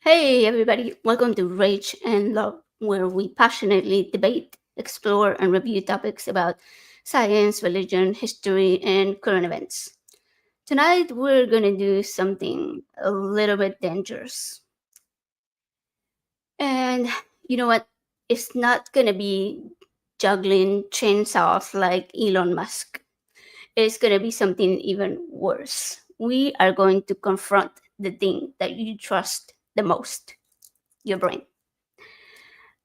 Hey, everybody, welcome to Rage and Love, where we passionately debate, explore, and review topics about science, religion, history, and current events. Tonight, we're gonna do something a little bit dangerous. And you know what? It's not gonna be juggling chainsaws like Elon Musk. It's gonna be something even worse. We are going to confront the thing that you trust the most, your brain.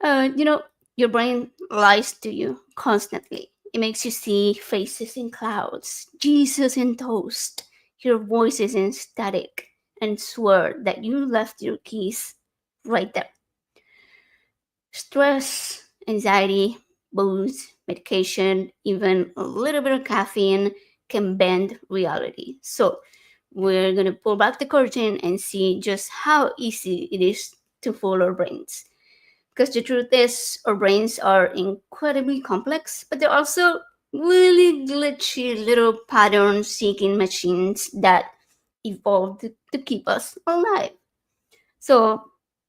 You know, your brain lies to you constantly. It makes you see faces in clouds, Jesus in toast, your voices in static, and swear that you left your keys right there. Stress, anxiety, booze, medication, even a little bit of caffeine can bend reality. So, we're gonna pull back the curtain and see just how easy it is to fool our brains. Because the truth is, our brains are incredibly complex, but they're also really glitchy little pattern seeking machines that evolved to keep us alive. So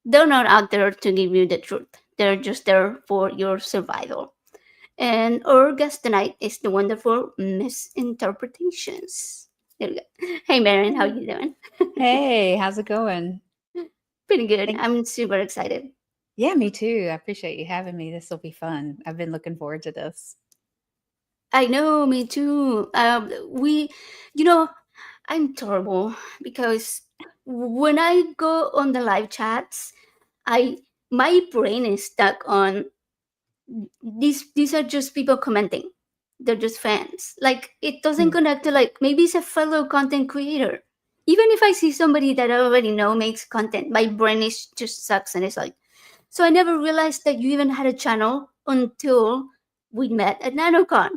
they're not out there to give you the truth, they're just there for your survival. And our guest tonight is the wonderful Misinterpretations. There we go. Hey, Marin, how you doing? Hey, how's it going? Pretty good. Thank I'm super excited. Yeah, me too. I appreciate you having me. This will be fun. I've been looking forward to this. I know, me too. You know, I'm terrible because when I go on the live chats, I my brain is stuck on these are just people commenting. They're just fans. Like it doesn't Hmm. connect to like maybe it's a fellow content creator. Even if I see somebody that I already know makes content, my brain is just sucks and it's like so I never realized that you even had a channel until we met at NanoCon.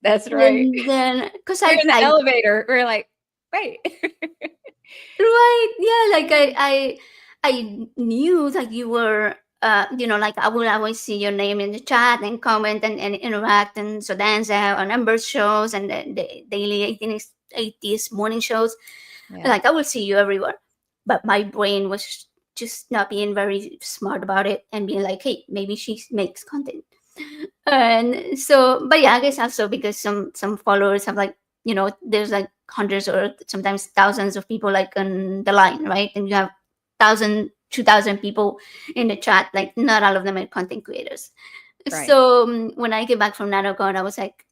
That's right. And then, because We're in the I elevator. We're like, wait. right, yeah, like I knew that you were, like I would always see your name in the chat and comment and interact and so dance out on Amber's shows and the daily 80s morning shows. Yeah. Like I would see you everywhere, but my brain was just not being very smart about it and being like, hey, maybe she makes content. And so but yeah, I guess also because some followers have like there's like hundreds or sometimes thousands of people like on the line, right? And you have 1,000, 2,000 people in the chat, like not all of them are content creators. Right. So when I came back from nanocon I was like,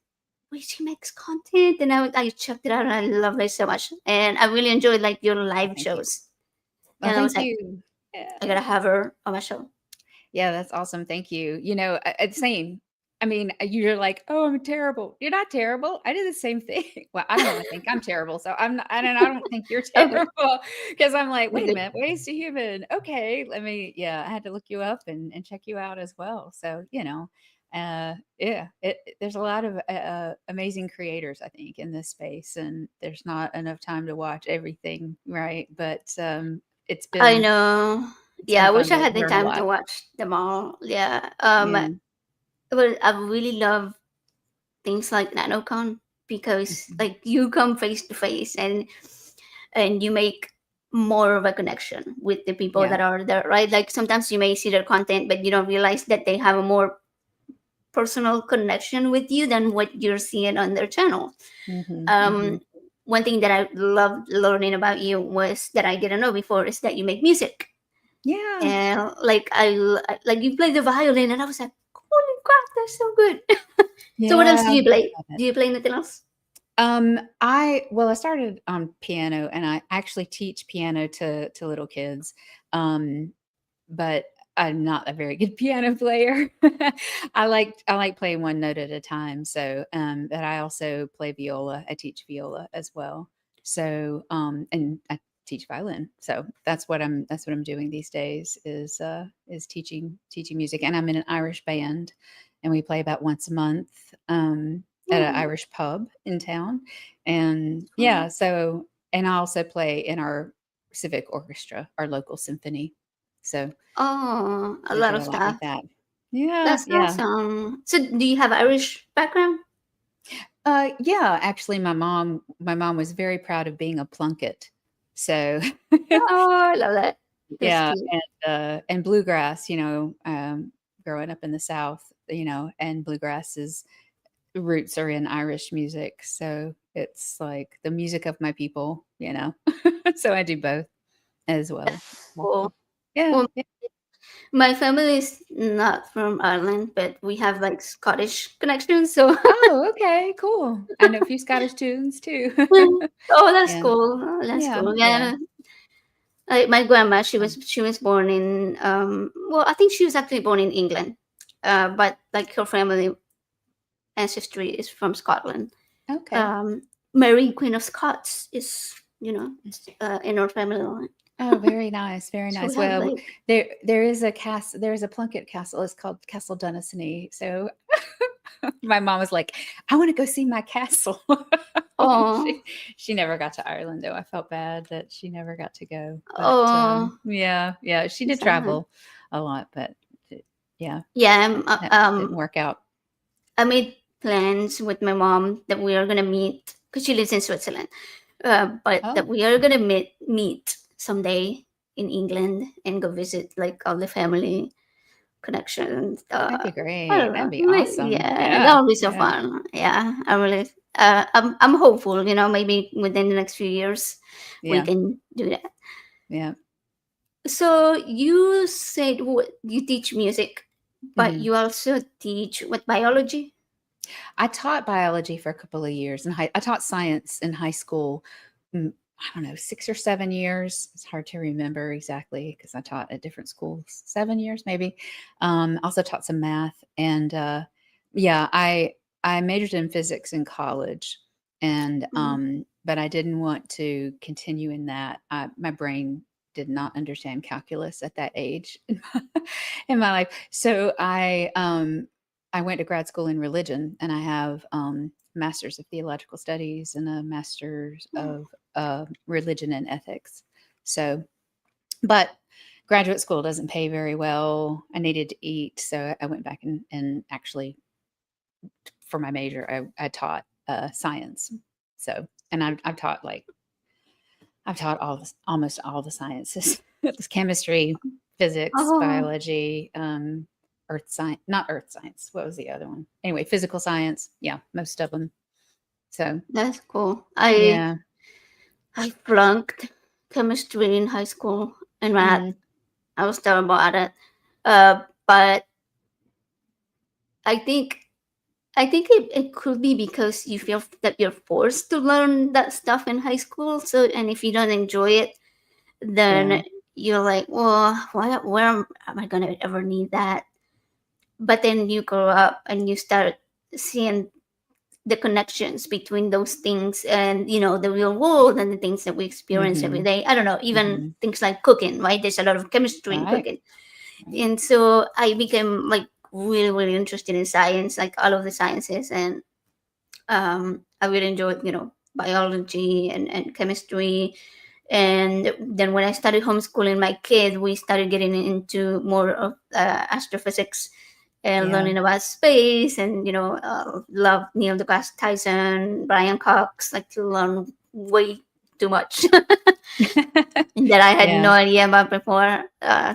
wait, she makes content, and I checked it out and I love it so much and I really enjoyed like your Well, live thank you. shows. Well, And I was thank like, you. I Yeah. gotta have her on my show. Yeah, that's awesome. Thank you. Same. I mean, you're like, "Oh, I'm terrible." You're not terrible. I do the same thing. Well, I don't wanna think I'm terrible, so I'm not I don't think you're Okay, terrible because 'cause I'm like, good, "Wait a good. minute, ways to human. Okay, let me." Yeah, I had to look you up and check you out as well. So, yeah, there's a lot of, amazing creators, I think, in this space, and there's not enough time to watch everything, right? But, it's I been know. it's Yeah, been I fun wish I to had the learn a time to lot. watch them all. Yeah. Yeah. But I really love things like NanoCon because Mhm. like you come face to face and you make more of a connection with the people Yeah. that are there, right? Like sometimes you may see their content, but you don't realize that they have a more personal connection with you than what you're seeing on their channel. Mhm, Um, mhm. one thing that I loved learning about you was that I didn't know before is that you make music. Yeah. And like like you play the violin, and I was like, "Holy crap, that's so good!" So what else Yeah, do you I play? love it. Do you play anything else? I started on piano, and I actually teach piano to little kids, but I'm not a very good piano player. I like playing one note at a time, so, but I also play viola. I teach viola as well. So, and I teach violin. So that's what I'm doing these days is teaching music, and I'm in an Irish band, and we play about once a month, at an Oh, Irish pub in town, and oh, yeah, so and I also play in our civic orchestra, our local symphony. So oh, a I lot do of a lot with stuff. that. Yeah, That's yeah. awesome. So do you have Irish background? Yeah, actually my mom was very proud of being a Plunkett. So Oh, I love that. That's Yeah, cute. and bluegrass, growing up in the South, and bluegrass's roots are in Irish music, so it's like the music of my people. So I do both as well. Cool. Yeah, Well, yeah. my family is not from Ireland, but we have like Scottish connections. So, Oh, okay, cool. I know a few Scottish tunes too. oh, that's Yeah, cool. Oh, that's yeah, cool. yeah. Yeah, like my grandma, Um, she was born in well, I think she was actually born in England, but like her family ancestry is from Scotland. okay. Um, Mary, Queen of Scots, is in our family line. Oh, very nice, very So we nice. have Well, like there is a there is a Plunkett castle. It's called Castle Dunnasony. So my mom was like, "I want to go see my castle." oh She never got to Ireland though. I felt bad that she never got to go. But oh yeah, yeah, she did sad. travel a lot, but yeah, Yeah, that didn't work out. I made plans with my mom that we are gonna meet because she lives in Switzerland. But that Oh, we are gonna meet someday in England and go visit like all the family connections. that'd be I great. don't That'd know. be awesome. Yeah, Yeah, that'll be so yeah, fun. Yeah, I really. I'm hopeful. Maybe within the next few years we yeah, can do that. yeah. So you said you teach music, but Mhm. you also teach what biology? I taught biology for a couple of years in I taught science in high school. I don't know, 6 or 7 years. It's hard to remember exactly because I taught at different schools. 7 years, maybe. Also taught some math, and yeah, I majored in physics in college, and Mm. but I didn't want to continue in that. My brain did not understand calculus at that age in my life, so I went to grad school in religion, and I have master's of theological studies and a master's Oh, of religion and ethics. So, but graduate school doesn't pay very well. I needed to eat, so I went back and actually for my major, I taught science. So, and I've taught almost all the sciences. It's chemistry, physics, oh, biology, earth science, not earth science. What was the other one? Anyway, physical science. Yeah, most of them. So, that's cool. I yeah. I flunked chemistry in high school and math. Mm, I was terrible at it. But I think it could be because you feel that you're forced to learn that stuff in high school. So, and if you don't enjoy it, yeah. then you're like, well, where am I gonna ever need that? But then you grow up and you start seeing the connections between those things and the real world and the things that we experience every Mhm. day. I don't know, even Mhm. things like cooking, right? There's a lot of chemistry in Right. cooking. Right. And so I became like really, really interested in science, like all of the sciences. And I really enjoyed biology and chemistry. And then when I started homeschooling my kid, we started getting into more of astrophysics and Yeah. learning about space. And love Neil deGrasse Tyson, Brian Cox, like to learn way too much that I had Yeah. no idea about before.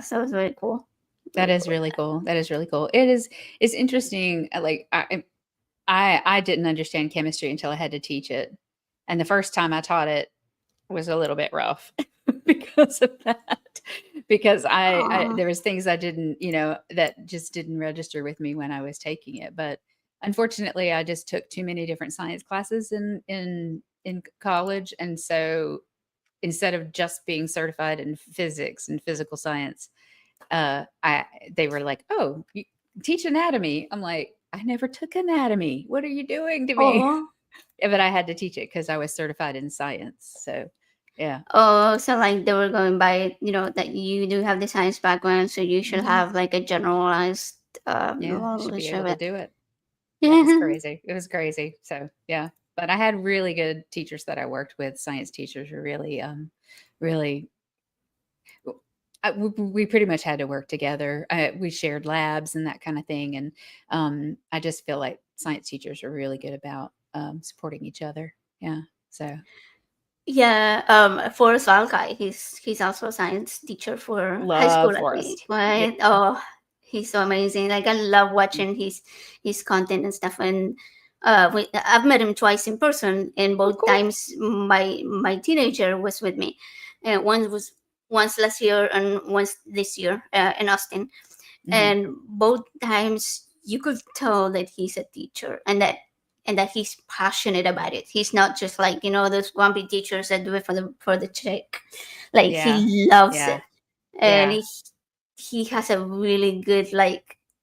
So it was really cool. That Really is cool. really cool. That is really cool. It's interesting. Like I didn't understand chemistry until I had to teach it. And the first time I taught it was a little bit rough because of that. Because I Aw. there was things I didn't, that just didn't register with me when I was taking it. But unfortunately, I just took too many different science classes in college, and so instead of just being certified in physics and physical science, I they were like, "Oh, you teach anatomy." I'm like, "I never took anatomy. What are you doing to me?" Oh. But I had to teach it because I was certified in science. So, yeah. Oh, so like they were going by, that you do have the science background, so you should Mhm. have like a generalized Yeah, I should be knowledge of able to it. do it. It was Yeah. crazy. It was crazy. So, yeah. But I had really good teachers that I worked with. Science teachers were really we pretty much had to work together. We shared labs and that kind of thing, and I just feel like science teachers are really good about supporting each other. Yeah. So Yeah, Forrest Valkai. He's also a science teacher for high Love school, I think. Forest. Yeah. Right? Oh, he's so amazing. Like I love watching his content and stuff. And I've met him twice in person, and Oh, both cool. times my teenager was with me. And once last year and once this year in Austin. Hmm. And both times you could tell that he's a teacher, and that he's passionate about it. He's not just like those grumpy teachers that do it for the check. Like Yeah. he loves Yeah. it, and Yeah. he has a really good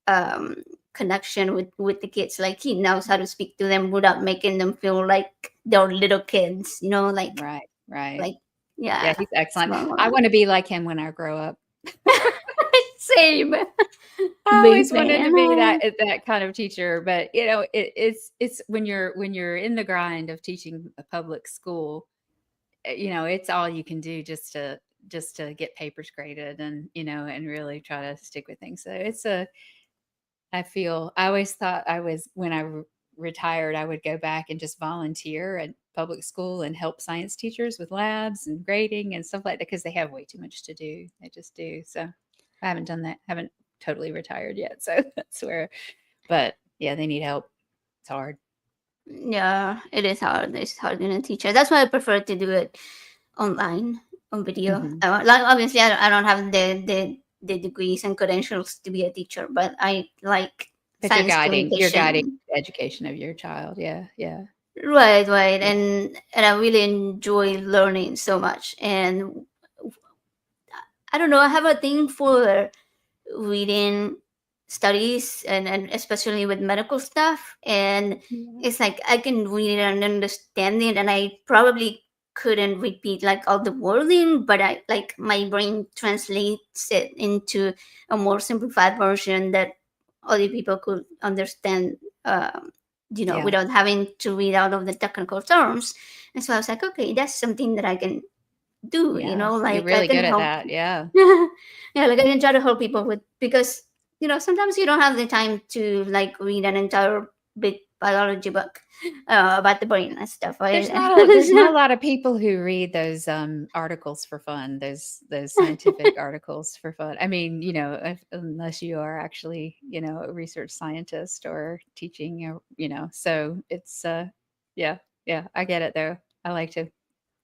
um connection with the kids. Like he knows how to speak to them without making them feel like they're little kids, Right. Right. like yeah. Yeah. He's excellent. I So want to be like him when I grow up. same. I Big always wanted to fan. be that kind of teacher, but it's when you're in the grind of teaching a public school, it's all you can do just to get papers graded and and really try to stick with things. So I always thought I was when retired I would go back and just volunteer at public school and help science teachers with labs and grading and stuff like that because they have way too much to do. They just do. So I haven't done that. Haven't totally retired yet. So that's where. But yeah, they need help. It's hard. Yeah, it is hard. It's hard being a teacher. That's why I prefer to do it online on video. Hmm. Like obviously, I don't have the degrees and credentials to be a teacher, but I like But you're science guiding. You're guiding communication. the education of your child. Yeah. Yeah. Right, right, Yeah. and I really enjoy learning so much. And I don't know, I have a thing for reading studies, and especially with medical stuff. And Yeah. it's like I can read it and understand it, and I probably couldn't repeat like all the wording, but I like my brain translates it into a more simplified version that other people could understand, Yeah. without having to read out of the technical terms. And so I was like, okay, that's something that I can do, Yeah. You're like I really can good at help. that. Yeah. Yeah, like I can try to help people with, because sometimes you don't have the time to like read an entire big biology book about the brain and stuff, right? There's not a lot of people who read those articles for fun, those scientific articles for fun. I mean, unless you are actually, a research scientist or teaching or, so it's yeah, yeah, I get it though. I like to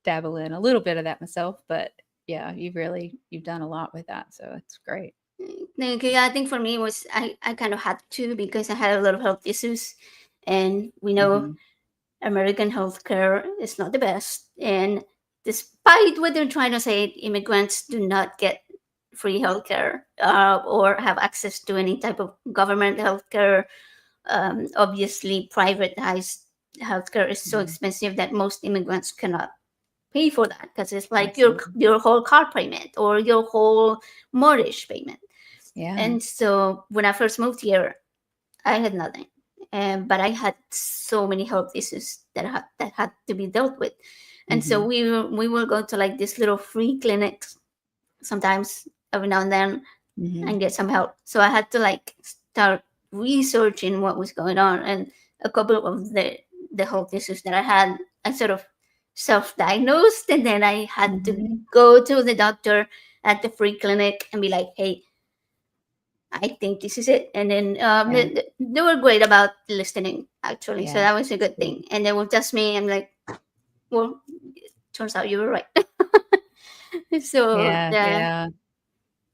dabble in a little bit of that myself, but yeah, you've done a lot with that, so it's great. Yeah, I think for me it was I kind of had to, because I had a lot of health issues, and we know Mhm. American healthcare is not the best. And despite what they're trying to say, immigrants do not get free healthcare, or have access to any type of government healthcare. Obviously, privatized healthcare is so Mhm. expensive that most immigrants cannot pay for that, because it's like your Absolutely. your whole car payment or your whole mortgage payment. Yeah. And so when I first moved here, I had nothing, but I had so many health issues that had to be dealt with. And so Mhm. we will go to like this little free clinics sometimes every now and then Mhm. and get some help. So I had to like start researching what was going on, and a couple of the health issues that I had, I sort of self-diagnosed, and then I had to Mhm. go to the doctor at the free clinic and be like, "Hey, I think this is it." And then Yeah. they were great about listening, actually. So Yeah. that was a That's good good. thing. And they would test me. I'm like, well, turns out you were right. so Yeah. the Yeah.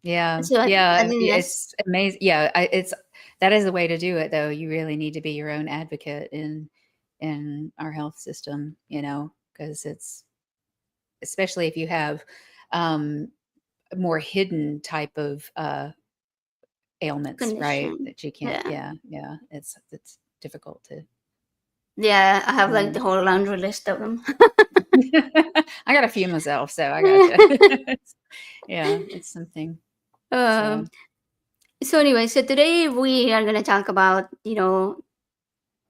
Yeah, so I yeah, think that's it's amazing. Yeah, it's that is the way to do it, though. You really need to be your own advocate in our health system, because it's especially if you have um, more hidden type of ailments, right? condition. That you can't. Yeah. Yeah, yeah, it's difficult to. Yeah, I have like Yeah. the whole laundry list of them. I got a few myself, so I gotcha. Yeah, it's something. So um, so anyway, so today we are gonna talk about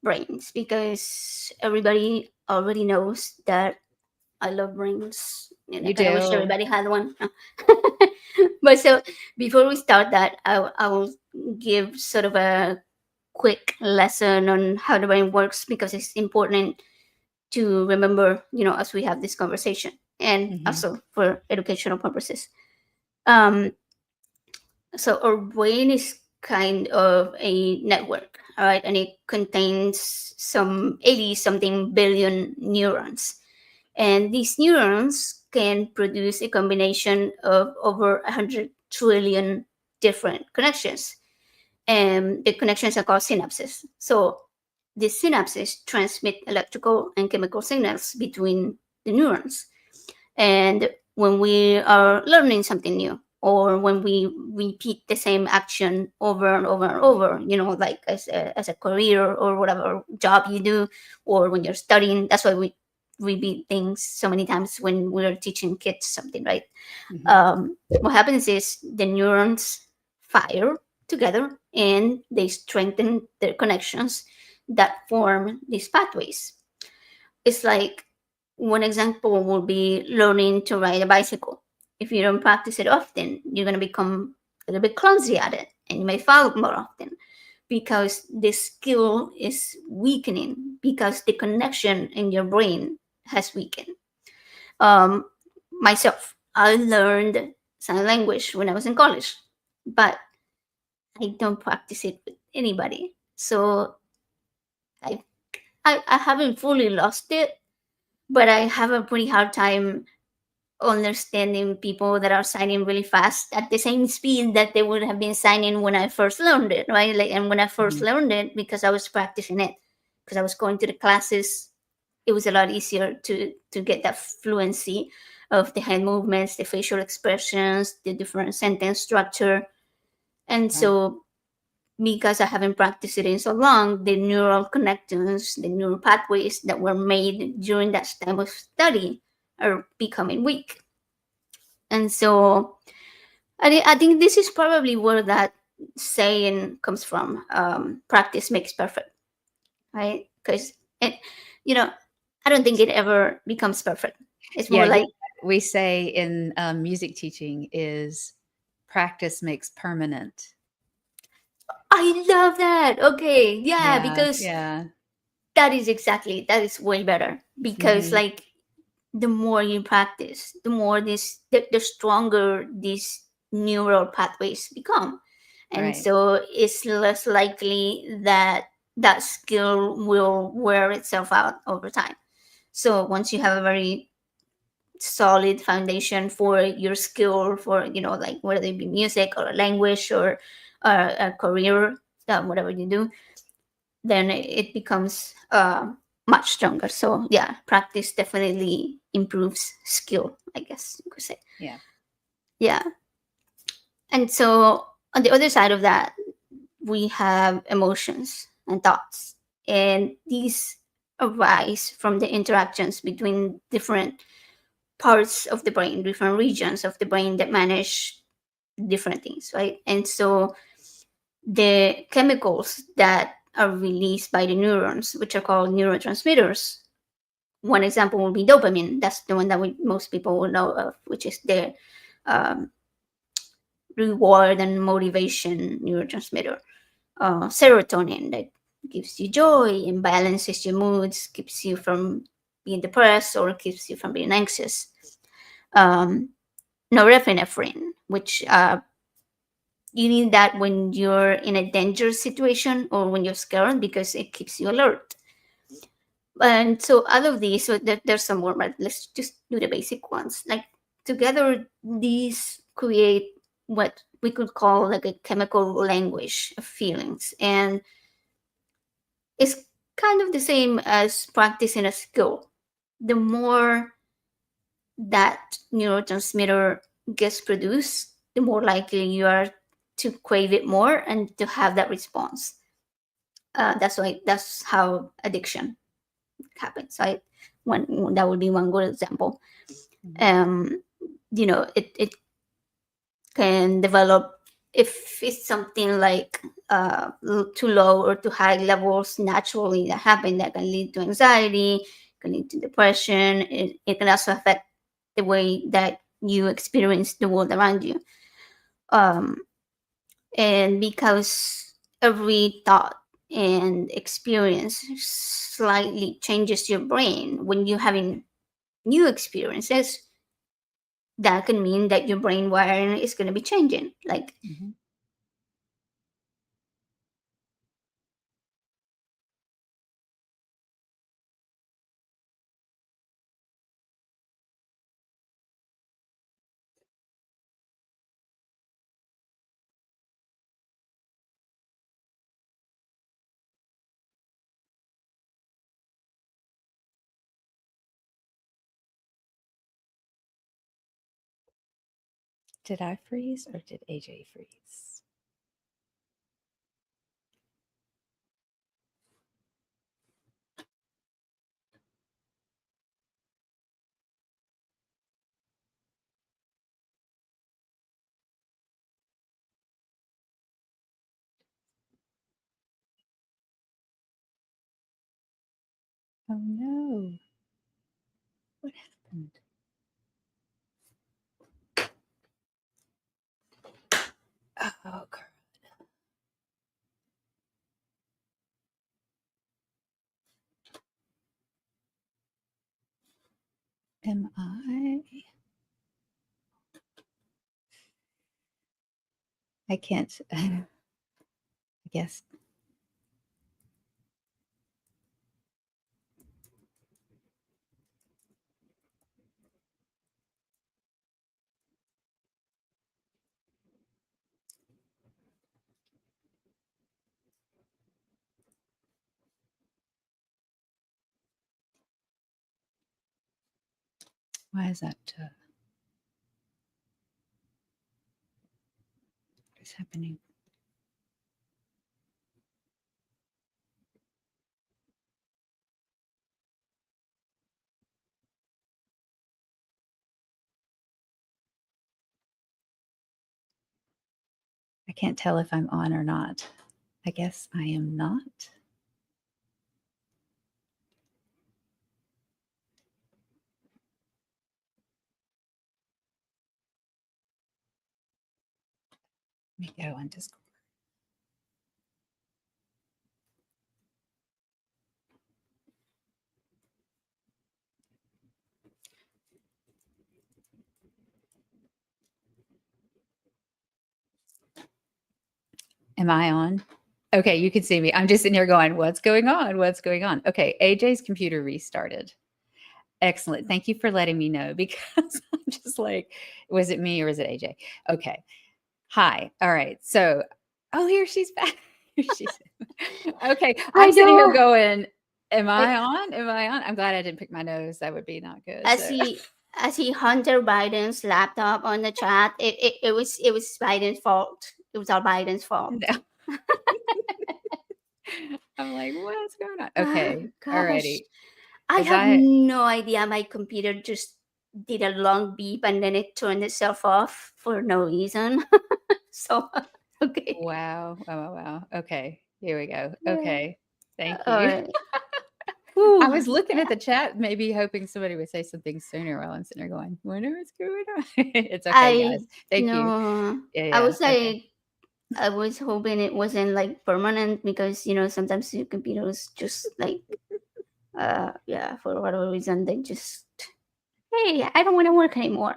brains, because everybody already knows that I love brains, and I you kind of wish do. everybody had one. But so before we start that, I will give sort of a quick lesson on how the brain works, because it's important to remember, as we have this conversation, and Hmm. also for educational purposes. Um, so our brain is kind of a network, all right, and it contains some 80 something billion neurons. And these neurons can produce a combination of over 100 trillion different connections. And the connections are called synapses. So the synapses transmit electrical and chemical signals between the neurons. And when we are learning something new, or when we repeat the same action over and over and over, like as a career or whatever job you do, or when you're studying, that's why we repeat things so many times when we're teaching kids something, right? Hmm. What happens is the neurons fire together and they strengthen their connections that form these pathways. It's like, one example would be learning to ride a bicycle. If you don't practice it often, you're going to become a little bit clumsy at it and you may fall more often because the skill is weakening, because the connection in your brain has weakened. Um, Myself, I learned sign language when I was in college, but I don't practice it with anybody. So I, I haven't fully lost it, but I have a pretty hard time understanding people that are signing really fast at the same speed that they would have been signing when I first learned it, right? Like, and when I first Hmm. learned it, because I was practicing it, because I was going to the classes, it was a lot easier to get that fluency of the hand movements, the facial expressions, the different sentence structure. And Right. so, because I haven't practiced it in so long, the neural connections, the neural pathways that were made during that time of study are becoming weak. And so I think this is probably where that saying comes from. Practice makes perfect, right? Because it, you know, I don't think it ever becomes perfect. It's Yeah, more you like, we say in, music teaching is practice makes permanent. I love that. Okay, yeah, Yeah, because yeah. that is way better. Because Mhm. like the more you practice, the more the stronger these neural pathways become, and Right. so it's less likely that that skill will wear itself out over time. So once you have a very solid foundation for your skill, for like whether it be music or a language or a career, whatever you do, then it becomes much stronger. So yeah, practice definitely improves skill, I guess you could say. Yeah. Yeah. And so on the other side of that, we have emotions and thoughts. And these arise from the interactions between different parts of the brain, different regions of the brain that manage different things, right? And so the chemicals that are released by the neurons, which are called neurotransmitters. One example would be dopamine. That's the one that most people will know of, which is the um, reward and motivation neurotransmitter. Serotonin, that gives you joy and balances your moods, keeps you from being depressed or keeps you from being anxious. Um, Norepinephrine, which you need that when you're in a dangerous situation or when you're scared because it keeps you alert. And so all of these, so there's some more, but let's just do the basic ones. Like together, these create what we could call like a chemical language of feelings, and it's kind of the same as practicing a skill. The more that neurotransmitter gets produced, the more likely you are to crave it more and to have that response. That's how addiction happens, right? One that would be one good example. Mhm. Um, it can develop if it's something like too low or too high levels naturally that happen that can lead to anxiety, can lead to depression. It can also affect the way that you experience the world around you. Um, and because every thought and experience slightly changes your brain. When you're having new experiences, that can mean that your brain wiring is going to be changing. Like, Mhm. Did I freeze or did AJ freeze? Oh no. What happened? Oh, am I can't. I guess. Why is that? What's happening? I can't tell if I'm on or not. I guess I am not. Let me go on Discord. Am I on? Okay, you can see me. I'm just sitting here going, what's going on? What's going on? Okay, AJ's computer restarted. Excellent. Thank you for letting me know because I'm just like, was it me or is it AJ? Okay. Hi. All right. So, oh, here she's back. Here she's okay. I I'm sitting here know. going, am Like, I on? Am I on? I'm glad I didn't pick my nose. That would be not good. as So, he as he Hunter Biden's laptop on the chat, it was Biden's fault. It was all Biden's fault. no. I'm like, what's going on? Oh, Okay. All gosh, righty. I As have I no idea. My computer just did a long beep and then it turned itself off for no reason. So, okay. wow. Oh, wow. Wow. Okay. Here we go. Yeah. Okay. Thank All you. right. I Whew. was looking at the chat, maybe hoping somebody would say something sooner while I'm sitting there going, wonder what's going on. It's okay, I guys. Thank you. no. Yeah, I yeah. was Okay. like, I was hoping it wasn't like permanent because sometimes your computers just like yeah, for whatever reason they just, hey, I don't want to work anymore.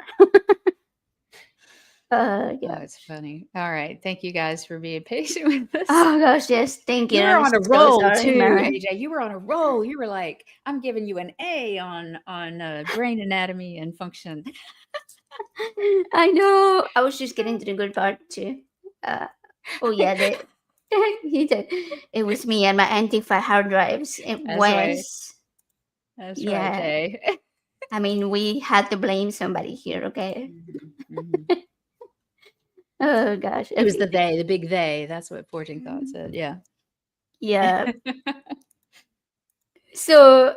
Oh, Yeah. it's funny. All right. Thank you guys for being patient with us. Oh gosh, yes, thank you. You were I'm on a so roll sorry, too, man. AJ. You were on a roll. You were like, I'm giving you an A on brain anatomy and function. I know. I was just getting to the good part too. Uh, oh yeah, he said it was me and my anti-fire hard drives. It That's right. was, That's right, yeah. Jay. I mean, we had to blame somebody here, okay? Mhm, mhm. Oh gosh. It was Okay. the they, the big they. That's what Forging Thought said. Yeah. Yeah. So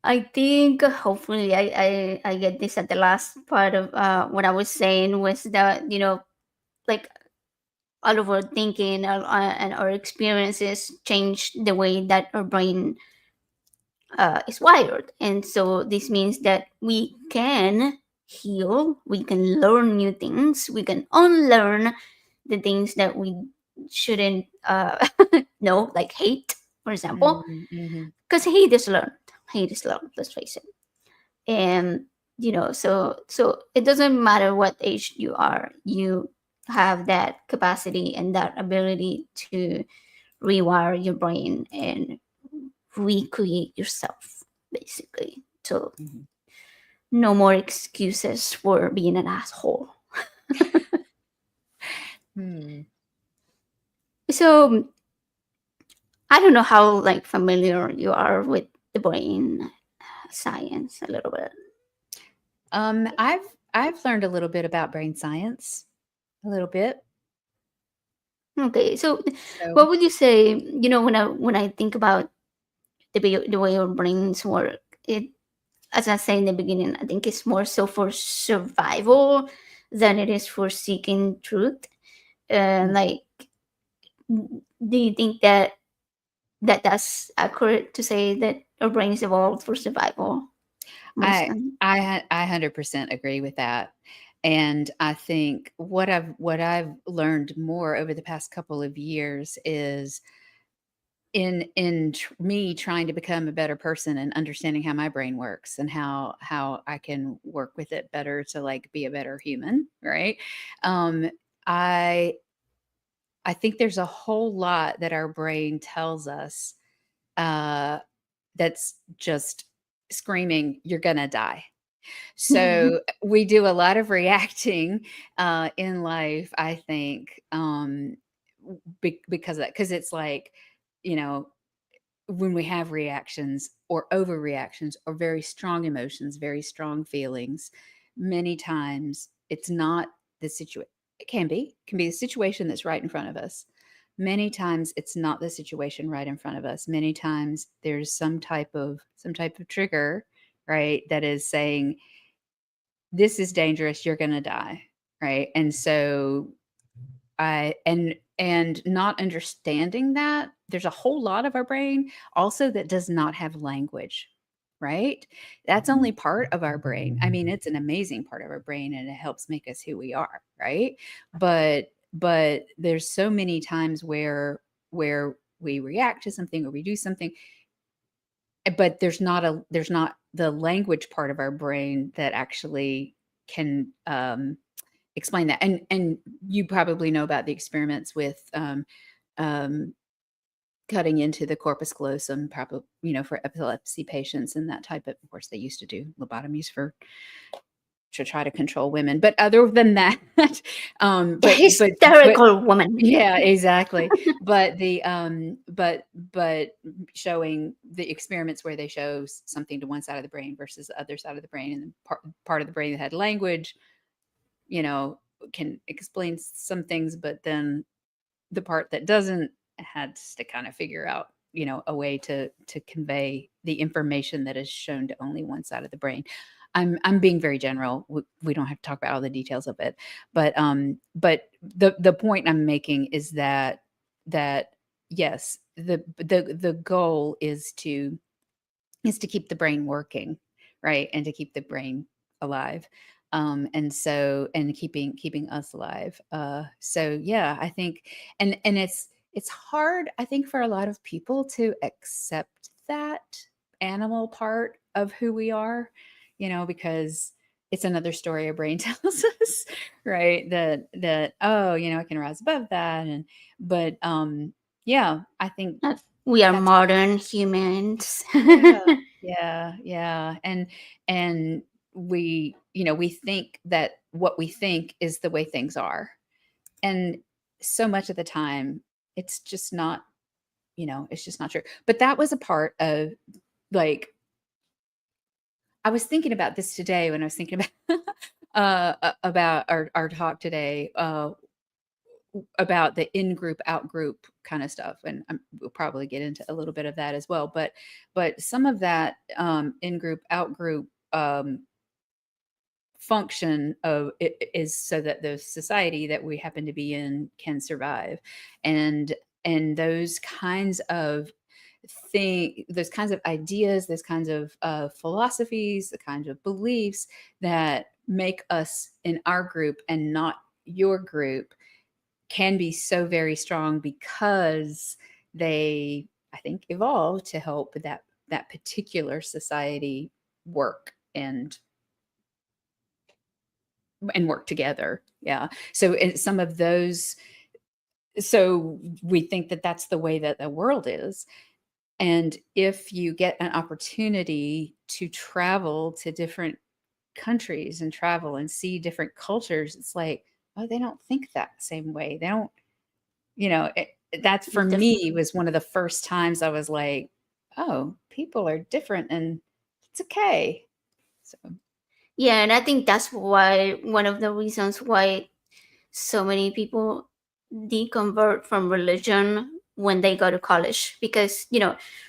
I think hopefully I get this at the last part of what I was saying was that like all of our thinking and our experiences change the way that our brain is wired. And so this means that we can heal, we can learn new things, we can unlearn the things that we shouldn't no, like hate, for example, Mm, mhm, because hate is learned. Hate is learned. Let's face it. And so it doesn't matter what age you are. You have that capacity and that ability to rewire your brain and recreate yourself, basically. So mhm. no more excuses for being an asshole. Hmm. So I don't know how like familiar you are with the brain science a little bit. I've learned a little bit about brain science, a little bit. Okay, so So, what would you say? When I think about the way our brains work, it, as I said in the beginning, I think it's more so for survival than it is for seeking truth. mm, Like, do you think that's accurate to say that our brains evolved for survival I mostly? I 100% agree with that. And I think what I've learned more over the past couple of years is me trying to become a better person and understanding how my brain works and how I can work with it better to like be a better human, right? Um, I I think there's a whole lot that our brain tells us uh, that's just screaming, "You're gonna die." So we do a lot of reacting in life, I think, because of that. Because it's like, you know, when we have reactions or overreactions or very strong emotions, very strong feelings, many times it's not the situation. It can be the situation that's right in front of us. Many times it's not the situation right in front of us. Many times there's some type of trigger, right, that is saying this is dangerous, you're going to die, right? And so and not understanding that there's a whole lot of our brain also that does not have language, right? That's only part of our brain. I mean, it's an amazing part of our brain and it helps make us who we are, right? But there's so many times where we react to something or we do something, but there's not the language part of our brain that actually can explain that. And you probably know about the experiments with um, cutting into the corpus callosum, probably, for epilepsy patients and that type of course, they used to do lobotomies for to try to control women. But other than that, but Hysterical woman. yeah, exactly. But but showing the experiments where they show something to one side of the brain versus the other side of the brain, and the part of the brain that had language, you know, can explain some things, but then the part that doesn't had to kind of figure out, a way to convey the information that is shown to only one side of the brain. I'm being very general. We don't have to talk about all the details of it, but the point I'm making is that yes, the goal is to keep the brain working, right? And to keep the brain alive. And keeping us alive. So yeah, I think, and it's hard, I think, for a lot of people to accept that animal part of who we are, because it's another story our brain tells us, right? That, oh, I can rise above that. But yeah, I think We are that's modern humans. yeah, yeah, yeah. And we think that what we think is the way things are. And so much of the time it's just not, it's just not true. But that was a part of, like, I was thinking about this today when I was thinking about about our talk today, about the in group out group kind of stuff, and we'll probably get into a little bit of that as well. But some of that in group out group function of it is so that the society that we happen to be in can survive. And those kinds of those kinds of ideas, those kinds of philosophies, the kinds of beliefs that make us in our group and not your group can be so very strong because they, I think, evolved to help that particular society work and work together. Yeah. So some of those, so we think that that's the way that the world is. And if you get an opportunity to travel to different countries and travel and see different cultures, it's like, oh, they don't think that same way. They don't, you know, that's for Different. me was one of the first times I was like, oh, people are different and it's okay. So, Yeah, and I think that's why one of the reasons why so many people deconvert from religion when they go to college, because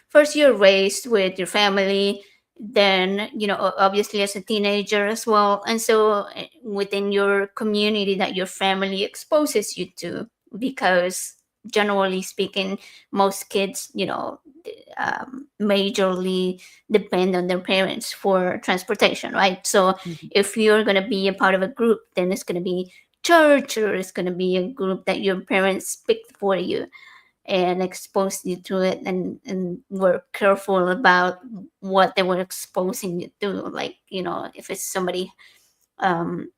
first you're raised with your family, then obviously as a teenager as well, and so within your community that your family exposes you to, because generally speaking most kids majorly depend on their parents for transportation, right? So mhm, if you're going to be a part of a group, then it's going to be church, or it's going to be a group that your parents picked for you and exposed you to it, and were careful about what they were exposing you to. Like, if it's somebody um,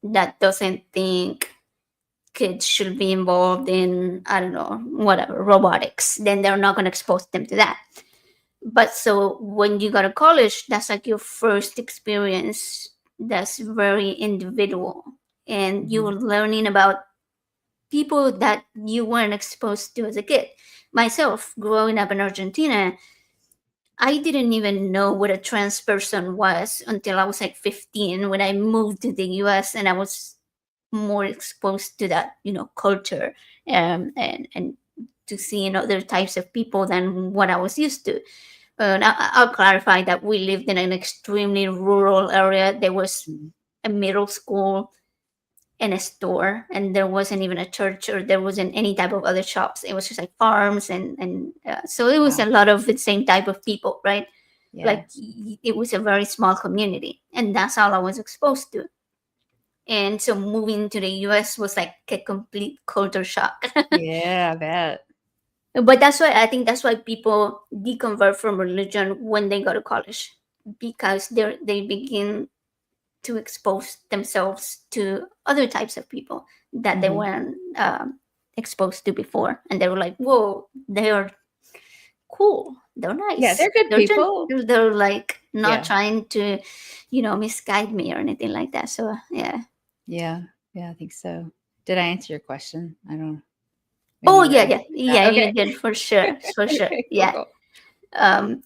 that doesn't think kids should be involved in, I don't know, whatever, robotics, then they're not going to expose them to that. But so when you go to college, that's like your first experience that's very individual, and mhm, you're learning about people that you weren't exposed to as a kid. Myself, growing up in Argentina, I didn't even know what a trans person was until I was like 15, when I moved to the US, and I was more exposed to that, culture, and to seeing other types of people than what I was used to. And I'll clarify that we lived in an extremely rural area. There was mhm. a middle school and a store, and there wasn't even a church, or there wasn't any type of other shops. It was just like farms, and so it was Wow. a lot of the same type of people, right? Yeah. Like, it was a very small community, and that's all I was exposed to. And so moving to the US was like a complete culture shock. Yeah, I bet. But that's why I think that's why people deconvert from religion when they go to college, because they begin to expose themselves to other types of people that they Mhm. weren't exposed to before, and they were like, "Whoa, they are cool. They're Yeah, nice. they're good people. They're like not Yeah. trying to, misguide me or anything like that." So yeah. Yeah. Yeah, I think so. Did I answer your question? I don't, maybe Oh you were yeah, yeah, asking yeah. that. You Okay. did for sure, for sure. Okay, cool, Yeah. cool. Um,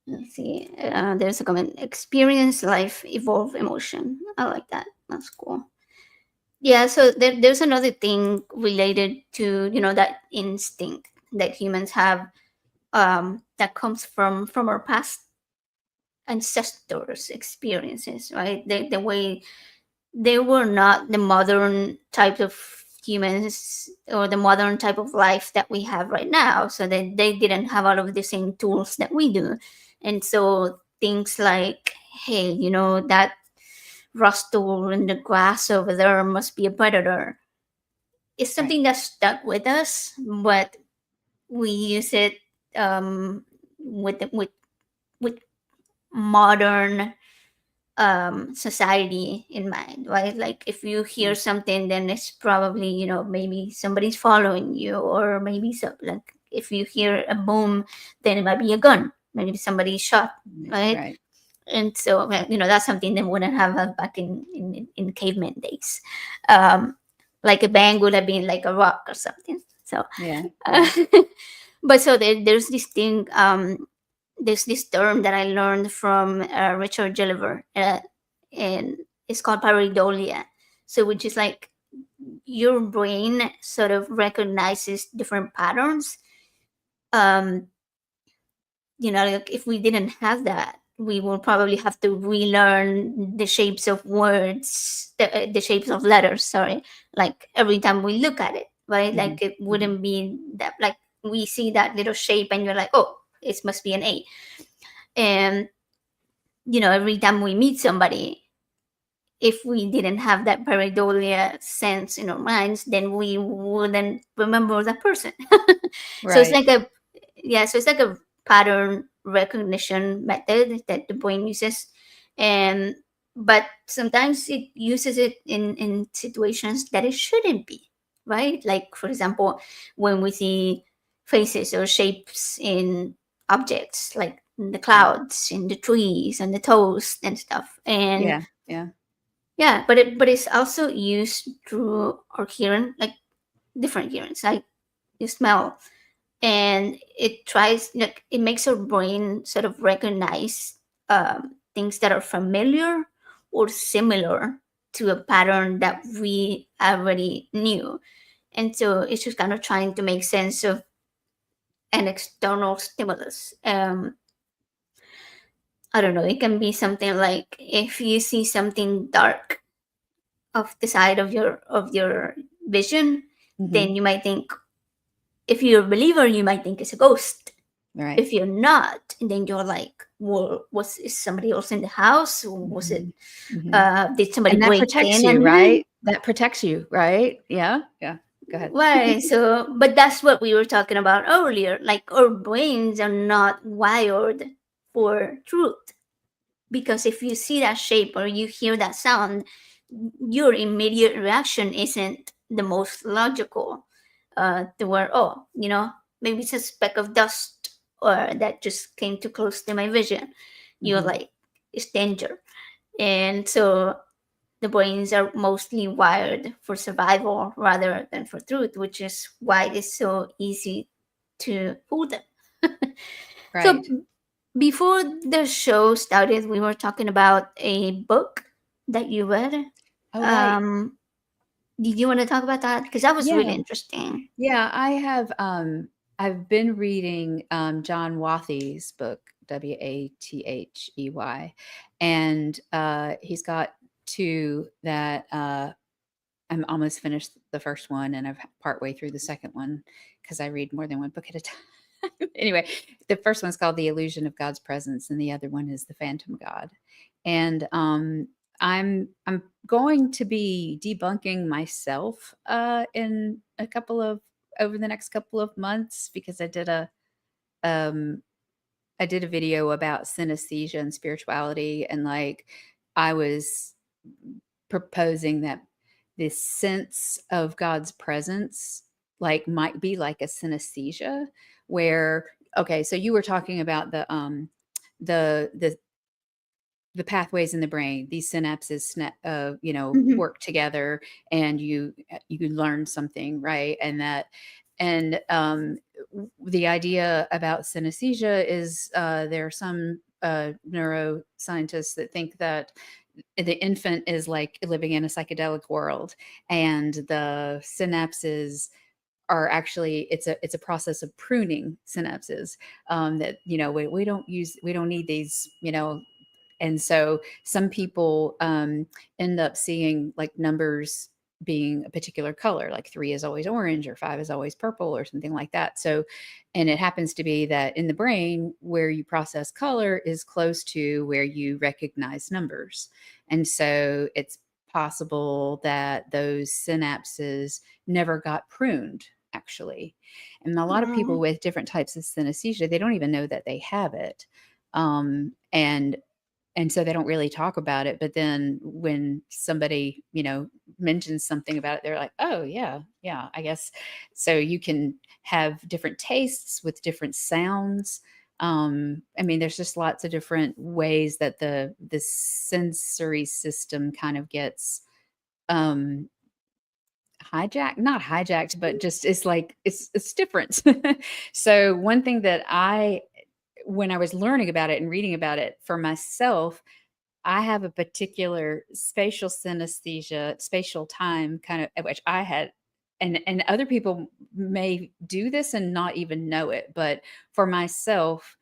let's see. There's a comment. Experience, life, evolve, emotion. I like that. That's cool. Yeah. So there's another thing related to that instinct that humans have, that comes from our past ancestors' experiences, right? The way they were not the modern type of humans, or the modern type of life that we have right now, so they didn't have all of the same tools that we do. And so things like, hey, that rustle in the grass over there must be a predator, is Right. something that stuck with us, but we use it with modern society in mind, right? Like, if you hear Mm, something, then it's probably, maybe somebody's following you, or maybe so, like, if you hear a boom, then it might be a gun, maybe somebody shot, right, right? right. And so, that's something they wouldn't have back in caveman days. um like a bang would have been like a rock or something. So Yeah, uh, yeah. but so there's this thing, there's this term that I learned from Richard Gilliver, and it's called pareidolia. So, which is like, your brain sort of recognizes different patterns. Um, like, if we didn't have that, we will probably have to relearn the shapes of words, the shapes of letters. Sorry, like every time we look at it, right? Mhm, Like, it mhm. wouldn't be that, like, we see that little shape, and you're like, oh, it must be an A. And every time we meet somebody, if we didn't have that pareidolia sense in our minds, then we wouldn't remember that person. So it's Right. like a, yeah, so it's like a pattern recognition method that the brain uses. And but sometimes it uses it in situations that it shouldn't be, right? Like for example, when we see faces or shapes in objects, like in the Right. clouds, in the trees, and the toast and stuff. And Yeah. Yeah. yeah, but it's also used through our hearing, like different hearings, like you smell, and it tries, like it makes our brain sort of recognize things that are familiar or similar to a pattern that we already knew, and so it's just kind of trying to make sense of an external stimulus. I don't know. It can be something like if you see something dark of the side of your vision, Hmm. then you might think, if you're a believer, you might think it's a ghost. Right. If you're not, then you're like, well, was is somebody else in the house? Was it Hmm. Hmm. did somebody And that break protects in you, and right? That protects you, right? Yeah. Yeah. Go ahead. why? So but that's what we were talking about earlier. Like our brains are not wired for truth, because if you see that shape or you hear that sound, your immediate reaction isn't the most logical. To where, oh, maybe it's a speck of dust, or that just came too close to my vision. You're Hmm. like, it's danger. And so the brains are mostly wired for survival rather than for truth, which is why it's so easy to fool them. So Right. before the show started, we were talking about a book that you read. Oh, right. Um, did you want to talk about that? Because that was really Yeah. interesting. Yeah. I've been reading John Wathy's book, Wathey, and he's got two that I'm almost finished the first one, and I've partway through the second one because I read more than one book at a time. Anyway, the first one's called The Illusion of God's Presence, and the other one is The Phantom God. And I'm going to be debunking myself in a couple of over the next couple of months because um I did a video about synesthesia and spirituality, and like I was proposing that this sense of God's presence like might be like a synesthesia where, okay, so you were talking about the the the pathways in the brain, these synapses Hmm. work together, and you learn something, right? And that and the idea about synesthesia is there are some neuroscientists that think that the infant is like living in a psychedelic world, and the synapses are actually it's a process of pruning synapses, that we don't need these, and so some people end up seeing like numbers being a particular color, like 3 is always orange or 5 is always purple or something like that. So, and it happens to be that in the brain where you process color is close to where you recognize numbers. And so it's possible that those synapses never got pruned actually. And a lot of people with different types of synesthesia, they don't even know that they have it. And so they don't really talk about it, but then when somebody mentions something about it, they're like, oh yeah, yeah, I guess. So you can have different tastes with different sounds. I mean, there's just lots of different ways that the sensory system kind of gets um hijacked, not hijacked, but just it's like it's different. So one thing that I when I was learning about it and reading about it for myself, I have a particular spatial synesthesia, spatial time kind of, which I had, and other people may do this and not even know it, but for myself,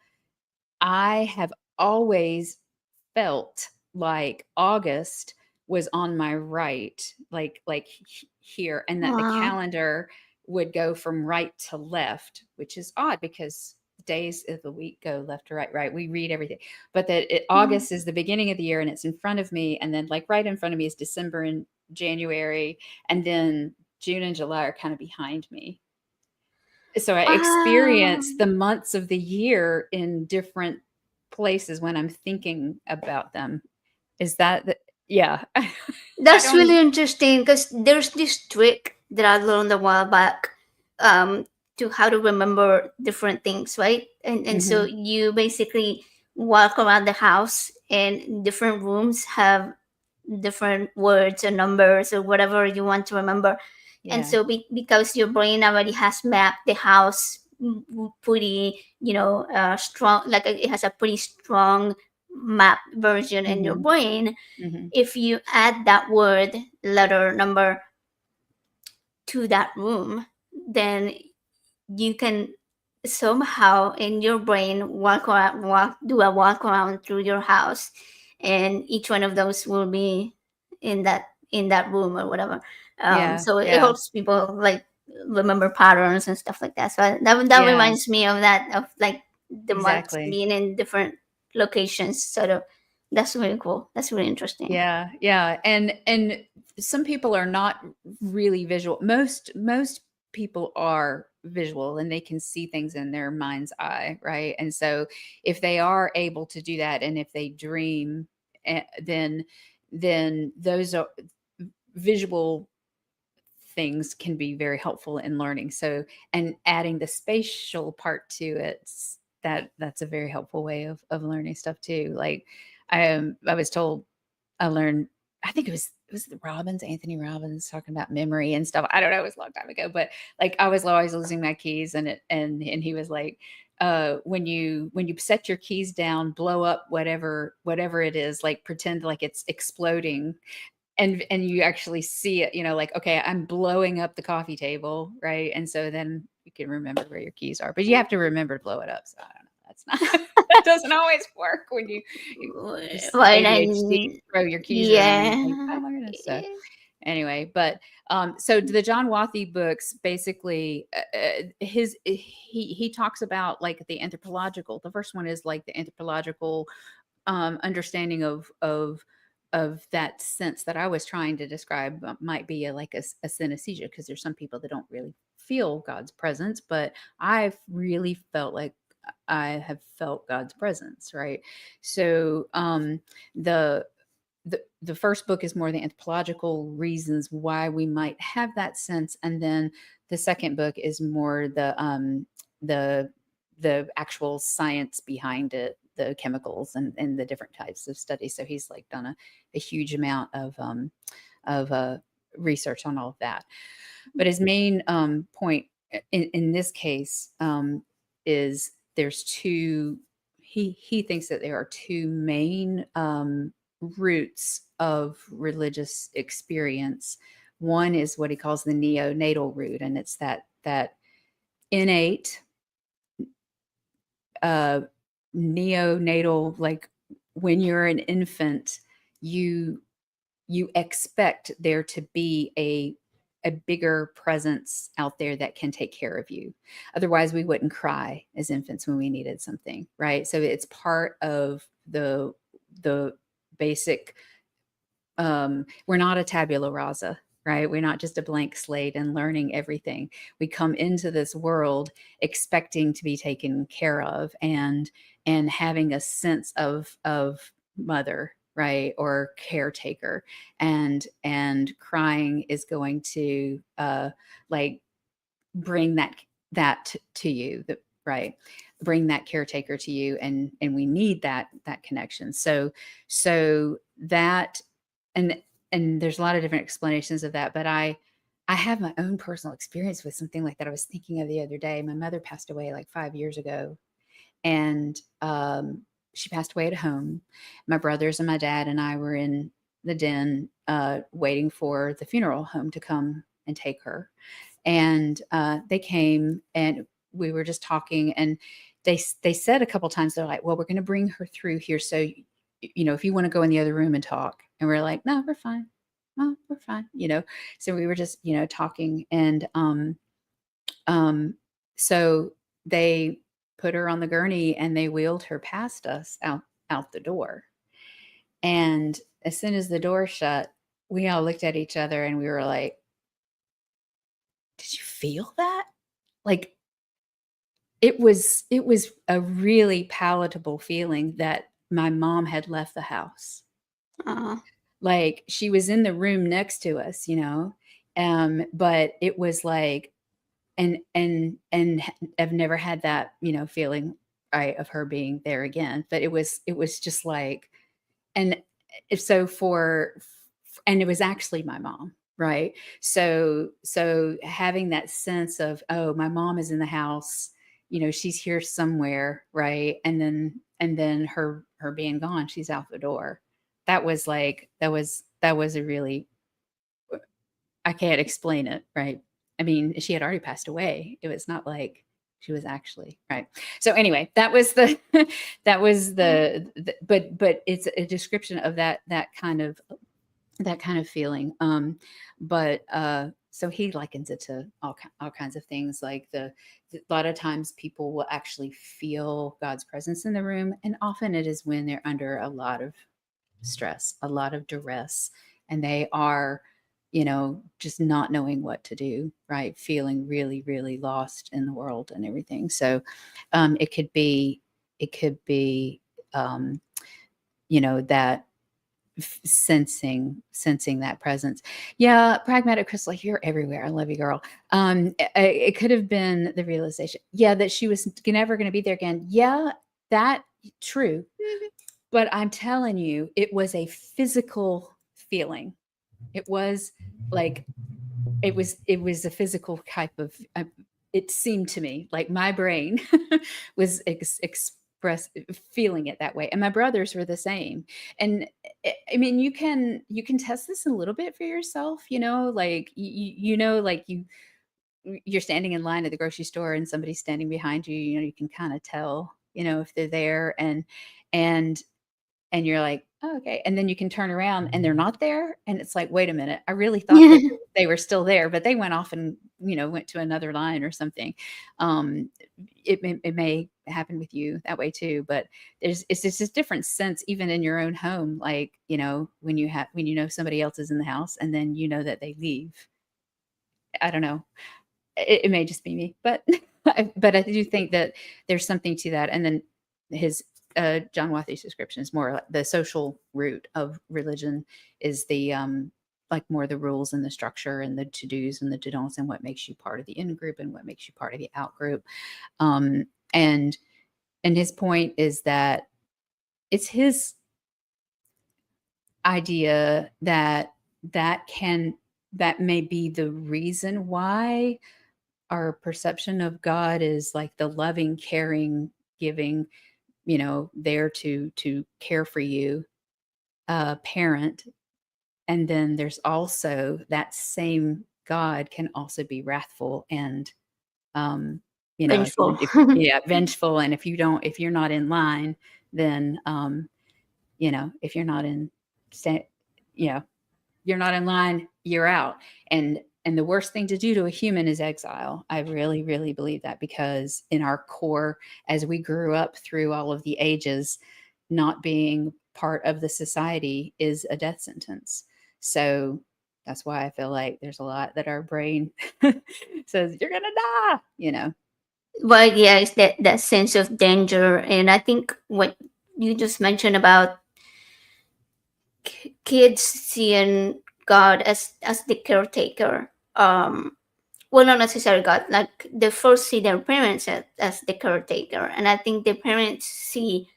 I have always felt like August was on my right, here, and that the Wow. calendar would go from right to left, which is odd because days of the week go left to right, right. We read everything. But Mhm. August is the beginning of the year and it's in front of me. And then, like, right in front of me is December and January. And then June and July are kind of behind me. So I experience Wow. the months of the year in different places when I'm thinking about them. Is that the, yeah. I That's don't, really interesting because there's this trick that I learned a while back, um, to how to remember different things, right? And so mhm, you basically walk around the house, and different rooms have different words or numbers or whatever you want to remember. And yeah. so because your brain already has mapped the house pretty, strong, like it has a pretty strong map version in your Mhm, brain. mhm. If you add that word, letter, number to that room, then you can somehow in your brain do a walk around through your house, and each one of those will be in that room or whatever. Yeah, So it yeah, helps people like remember patterns and stuff like that. So that yeah, reminds me of that, of like the months exactly. being in different locations. Sort of, that's really cool. That's really interesting. Yeah, yeah, and some people are not really visual. Most people are visual and they can see things in their mind's eye, right? And so if they are able to do that, and if they dream, then those are visual things can be very helpful in learning. So, and adding the spatial part to it, that's a very helpful way of learning stuff too. Like, I was told I learned, I think it was the Anthony Robbins, talking about memory and stuff. I don't know, it was a long time ago, but like I was always losing my keys, and he was like, when you set your keys down, blow up whatever it is, like pretend like it's exploding, and you actually see it, like, okay, I'm blowing up the coffee table, right? And so then you can remember where your keys are, but you have to remember to blow it up. So I don't know, that's not that doesn't always work when you just Well, ADHD, throw your keys around and think, yeah. oh my goodness. So anyway, but so the John Wathy books, basically, he talks about like the anthropological. The first one is like the anthropological understanding of that sense that I was trying to describe, might be like a synesthesia, because there's some people that don't really feel God's presence, but I've really felt like I have felt God's presence, right? So the the first book is more the anthropological reasons why we might have that sense, and then the second book is more the the actual science behind it, the chemicals and the different types of studies. So he's like done a huge amount of research on all of that. But his main point in this case is there's two. He thinks that there are two main roots of religious experience. One is what he calls the neonatal root, and it's that innate uh, neonatal, like when you're an infant, you you expect there to be a bigger presence out there that can take care of you. Otherwise, we wouldn't cry as infants when we needed something, right? So it's part of the basic. We're not a tabula rasa, right? We're not just a blank slate and learning everything. We come into this world expecting to be taken care of, and having a sense of mother, right, or caretaker, and crying is going to like bring that to you, right, bring that caretaker to you, and we need that connection. So that, and there's a lot of different explanations of that, but I have my own personal experience with something like that. I was thinking of the other day, my mother passed away like 5 years ago, and she passed away at home. My brothers and my dad and I were in the den, waiting for the funeral home to come and take her, and they came, and we were just talking, and they said a couple times, they're like, well, we're going to bring her through here, so if you want to go in the other room and talk. And we're like, no, we're fine. Oh, we're fine. So we were just talking, and um so they put her on the gurney and they wheeled her past us out the door. And as soon as the door shut, we all looked at each other and we were like, "Did you feel that?" Like it was a really palatable feeling that my mom had left the house. Uh, Like she was in the room next to us, but it was like, and I've never had that, feeling, right, of her being there again. But it was just like, and if so and it was actually my mom, right? So having that sense of, oh, my mom is in the house, she's here somewhere, right? And then her being gone, she's out the door. That was a really, I can't explain it, right? I mean, she had already passed away. It was not like she was actually, right. So anyway, that was the that was the but it's a description of that kind of feeling. But so he likens it to all kinds of things, like a lot of times people will actually feel God's presence in the room, and often it is when they're under a lot of stress, a lot of duress, and they are, just not knowing what to do, right? Feeling really, really lost in the world and everything. So it could be, um, that sensing that presence. Yeah, pragmatic Crystal, you're everywhere. I love you, girl. It could have been the realization, yeah, that she was never going to be there again. Yeah, that true. But I'm telling you, it was a physical feeling. It was like it was a physical type of. It seemed to me like my brain was express feeling it that way, and my brothers were the same. And I mean, you can test this a little bit for yourself. Like like you're standing in line at the grocery store and somebody's standing behind you. You can kind of tell, if they're there, and and you're like, "Oh, okay." And then you can turn around and they're not there. And it's like, wait a minute, I really thought yeah. they were still there, but they went off and, went to another line or something. Um, it may happen with you that way too, but it's just a different sense, even in your own home. Like, when you know somebody else is in the house and then you know that they leave. I don't know. It may just be me, but but I do think that there's something to that. And then his John Wathy's description is more like the social root of religion is the like more the rules and the structure and the to dos and the to don'ts and what makes you part of the in group and what makes you part of the out group. Um, and and his point is that it's his idea that may be the reason why our perception of God is like the loving, caring, giving, there to care for you, parent. And then there's also that same God can also be wrathful and, um, Vengeful. yeah, vengeful. And if you're not in line, then, if you're not in, sta- you know, you're not in line, you're out. And the worst thing to do to a human is exile. I really, really believe that, because in our core, as we grew up through all of the ages, not being part of the society is a death sentence. So that's why I feel like there's a lot that our brain says you're gonna die. But yeah, it's that sense of danger. And I think what you just mentioned about kids seeing God as the caretaker. Well, not necessarily God. Like they first see their parents as the caretaker, and I think the parents see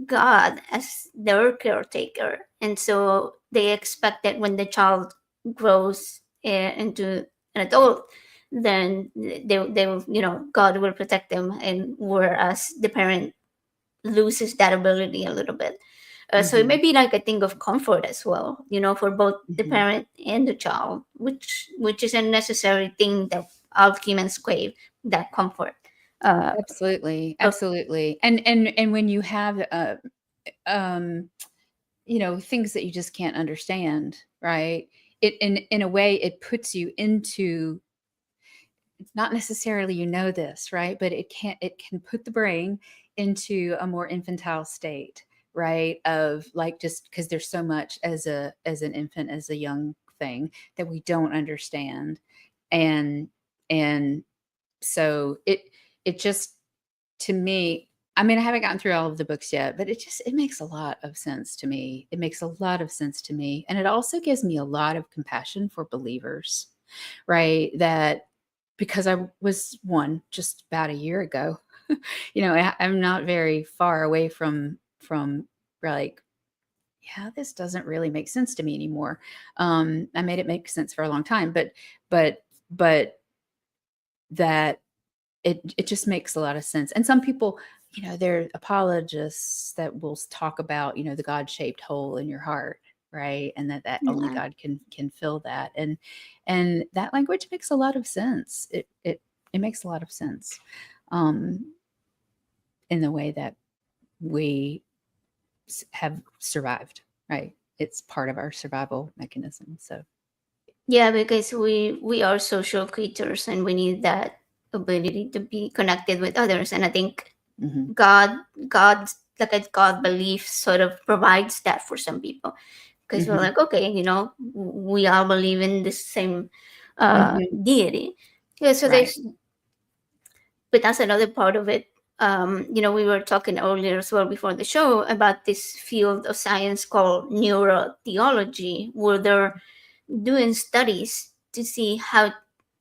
God as their caretaker, and so they expect that when the child grows into an adult, then they will, God will protect them, and whereas the parent loses that ability a little bit. So it may Hmm. be like a thing of comfort as well, for both the Hmm. parent and the child, which is a necessary thing that all humans crave, that comfort. Uh, Absolutely, of absolutely. And when you have um things that you just can't understand, right? In a way, it puts you into not necessarily this, right? But it can put the brain into a more infantile state, right? Of like, just because there's so much as an infant, as a young thing, that we don't understand. And and so it just, to me, I mean, I haven't gotten through all of the books yet, but it makes a lot of sense to me. It makes a lot of sense to me. And it also gives me a lot of compassion for believers, right? That, because I was one just about a year ago, I'm not very far away from like, yeah, this doesn't really make sense to me anymore. I made it make sense for a long time, but that it just makes a lot of sense. And some people, they're apologists that will talk about, the God-shaped hole in your heart, right? And that only Yeah. God can fill that. And that language makes a lot of sense. It makes a lot of sense, um, in the way that we have survived, right? It's part of our survival mechanism. So, Yeah, because we are social creatures and we need that ability to be connected with others. And I think mhm, God, God, like a God belief sort of provides that for some people. Because we're mhm, like, okay, we all believe in the same mhm, deity. Yeah, so right. but that's another part of it. We were talking earlier as well before the show about this field of science called neurotheology, where they're doing studies to see how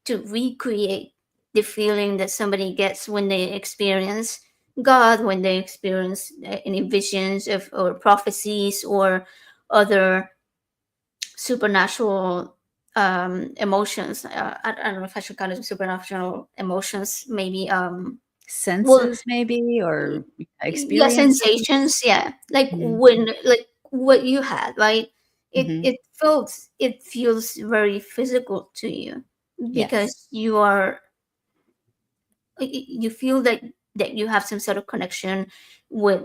to recreate the feeling that somebody gets when they experience God, when they experience any visions of or prophecies or other supernatural emotions. I don't know if I should call it supernatural emotions. Maybe well, Senses, maybe, or yeah, experiences. sensations. Yeah, like Mhm, when like what you had, right? It mhm. it feels very physical to you Yes. because you feel that you have some sort of connection with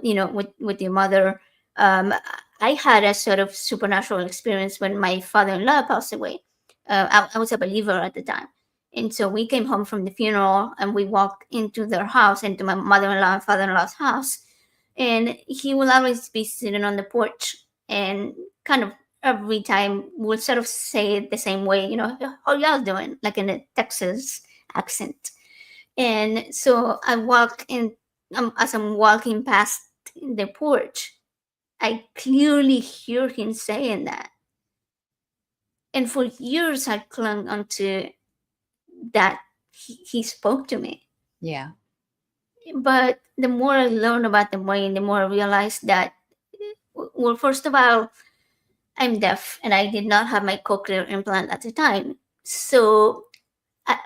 with your mother. um I had a sort of supernatural experience when my father-in-law passed away. I was a believer at the time, and so we came home from the funeral and we walked into their house, into my mother-in-law and father-in-law's house, and he will always be sitting on the porch and kind of every time we'll sort of say it the same way, how y'all doing, like in a Texas accent. And so I walk in, as I'm walking past the porch, I clearly hear him saying that. And for years, I clung onto that he spoke to me. Yeah. But the more I learn about the brain, the more I realize that, well, first of all, I'm deaf and I did not have my cochlear implant at the time. So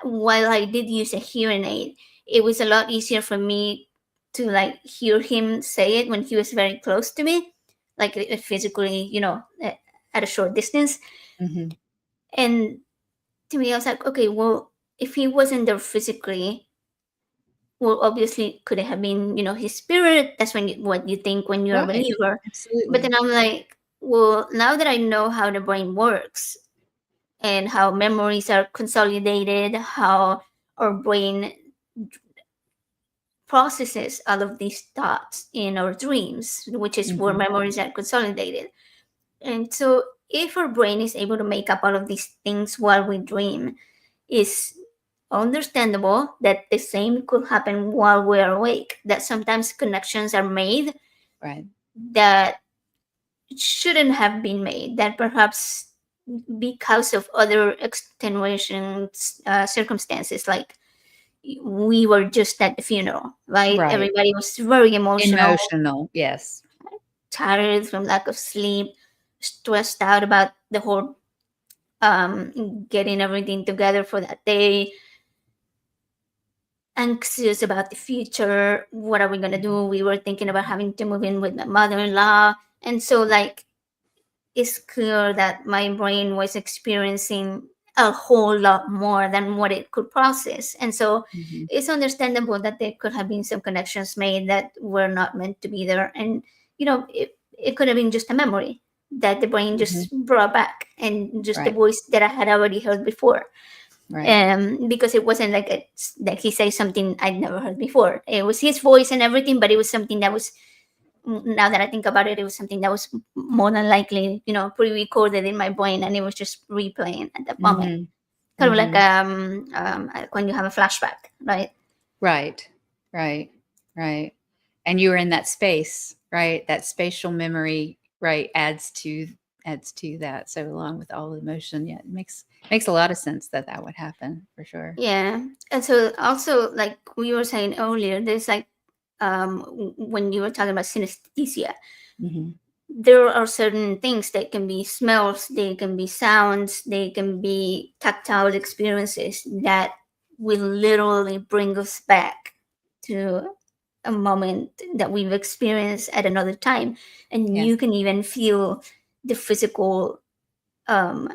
while I did use a hearing aid, it was a lot easier for me to like hear him say it when he was very close to me, like physically, at a short distance. Mhm. And to me, I was like, okay, well, if he wasn't there physically, well, obviously, could it have been, his spirit? That's what you think when you're a Right. believer. But Absolutely. then I'm like, well, now that I know how the brain works and how memories are consolidated, how our brain processes all of these thoughts in our dreams, which is where Mhm. memories are consolidated. And so, if our brain is able to make up all of these things while we dream, is understandable that the same could happen while we're awake. That sometimes connections are made Right. that shouldn't have been made. That perhaps because of other extenuation circumstances, like we were just at the funeral, right? Right. Everybody was very emotional, Emotional. Yes. tired from lack of sleep, stressed out about the whole getting everything together for that day, anxious about the future. What are we gonna Mhm. do? We were thinking about having to move in with my mother-in-law, and so like it's clear that my brain was experiencing a whole lot more than what it could process. And so Mhm. it's understandable that there could have been some connections made that were not meant to be there. And, it could have been just a memory that the brain Mhm. just brought back and just a Right. voice that I had already heard before. Right. Because it wasn't like like he said something I'd never heard before. It was his voice and everything, but it was something that was, now that I think about it, it was something that was more than likely, pre-recorded in my brain, and it was just replaying at that moment, Mhm. kind of like Mhm. when you have a flashback, right? Right. Right. Right. And you were in that space, right? That spatial memory, right, adds to that. So along with all the emotion, yeah, it makes a lot of sense that that would happen for sure. Yeah, and so also like we were saying earlier, there's like when you were talking about synesthesia, Mhm. there are certain things that can be smells, they can be sounds, they can be tactile experiences that will literally bring us back to a moment that we've experienced at another time. And Yeah. you can even feel the physical um,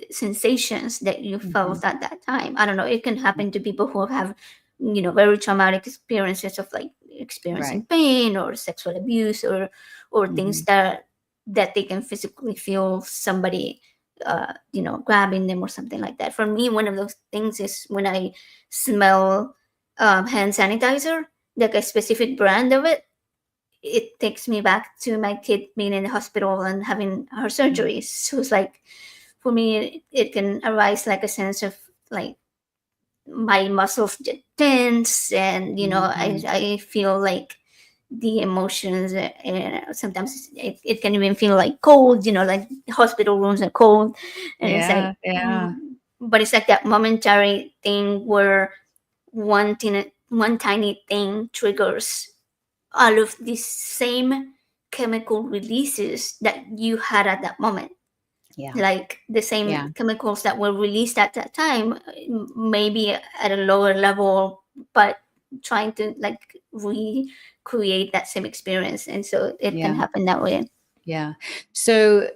sensations that you Mhm. felt at that time. I don't know, it can happen to people who have, very traumatic experiences of like experiencing Right. pain or sexual abuse, or things Mhm. that they can physically feel somebody grabbing them or something like that. For me, one of those things is when I smell hand sanitizer, like a specific brand of it. It takes me back to my kid being in the hospital and having her Mhm. surgeries. So it's like, for me, it can arise like a sense of like my muscles get tense, and Mhm. I feel like the emotions, and sometimes it can even feel like cold, like hospital rooms are cold, and it's like, Yeah, yeah. but it's like that momentary thing where one tiny thing triggers all of these same chemical releases that you had at that moment, Yeah. like the same Yeah. chemicals that were released at that time, maybe at a lower level, but trying to like recreate that same experience, and so it can Yeah. happen that way. Yeah. So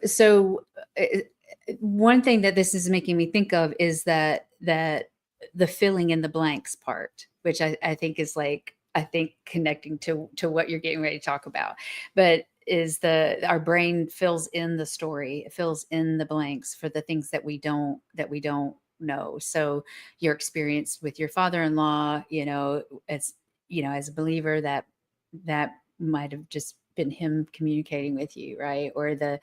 one thing that this is making me think of is that the filling in the blanks part, which I think is like I think connecting to what you're getting ready to talk about, but is the our brain fills in the story, it fills in the blanks for the things that we don't know. So your experience with your father-in-law, as as a believer, that might have just been him communicating with you, right? Or the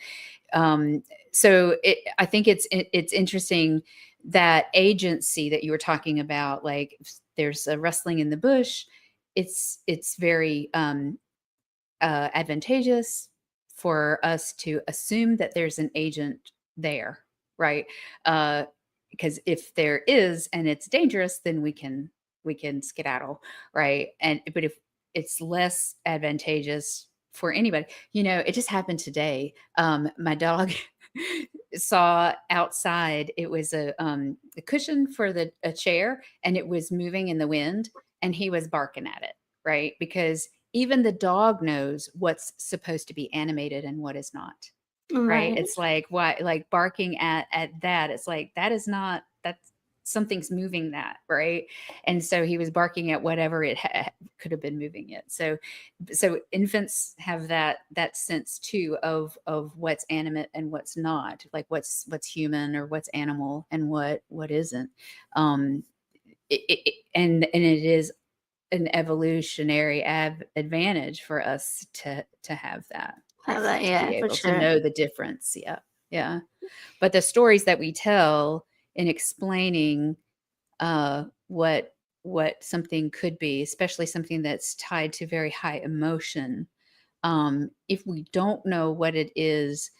so I think it's interesting that agency that you were talking about. Like, if there's a rustling in the bush, it's very advantageous for us to assume that there's an agent there, right? Uh, because if there is and it's dangerous, then we can skedaddle, right? And but if it's less advantageous for anybody, it just happened today. My dog saw outside. It was a cushion for a chair, and it was moving in the wind, and he was barking at it, right? Because even the dog knows what's supposed to be animated and what is not, right? Right. It's like, why, like barking at that, it's like that is not, that's something's moving that, right? And so he was barking at whatever could have been moving it. So infants have that sense too of what's animate and what's not, like what's human or what's animal and what isn't. um and it is an evolutionary advantage for us to have that, Have right? that, To yeah, be for able to sure. know the difference. Yeah. Yeah. But the stories that we tell in explaining what something could be, especially something that's tied to very high emotion, if we don't know what it is,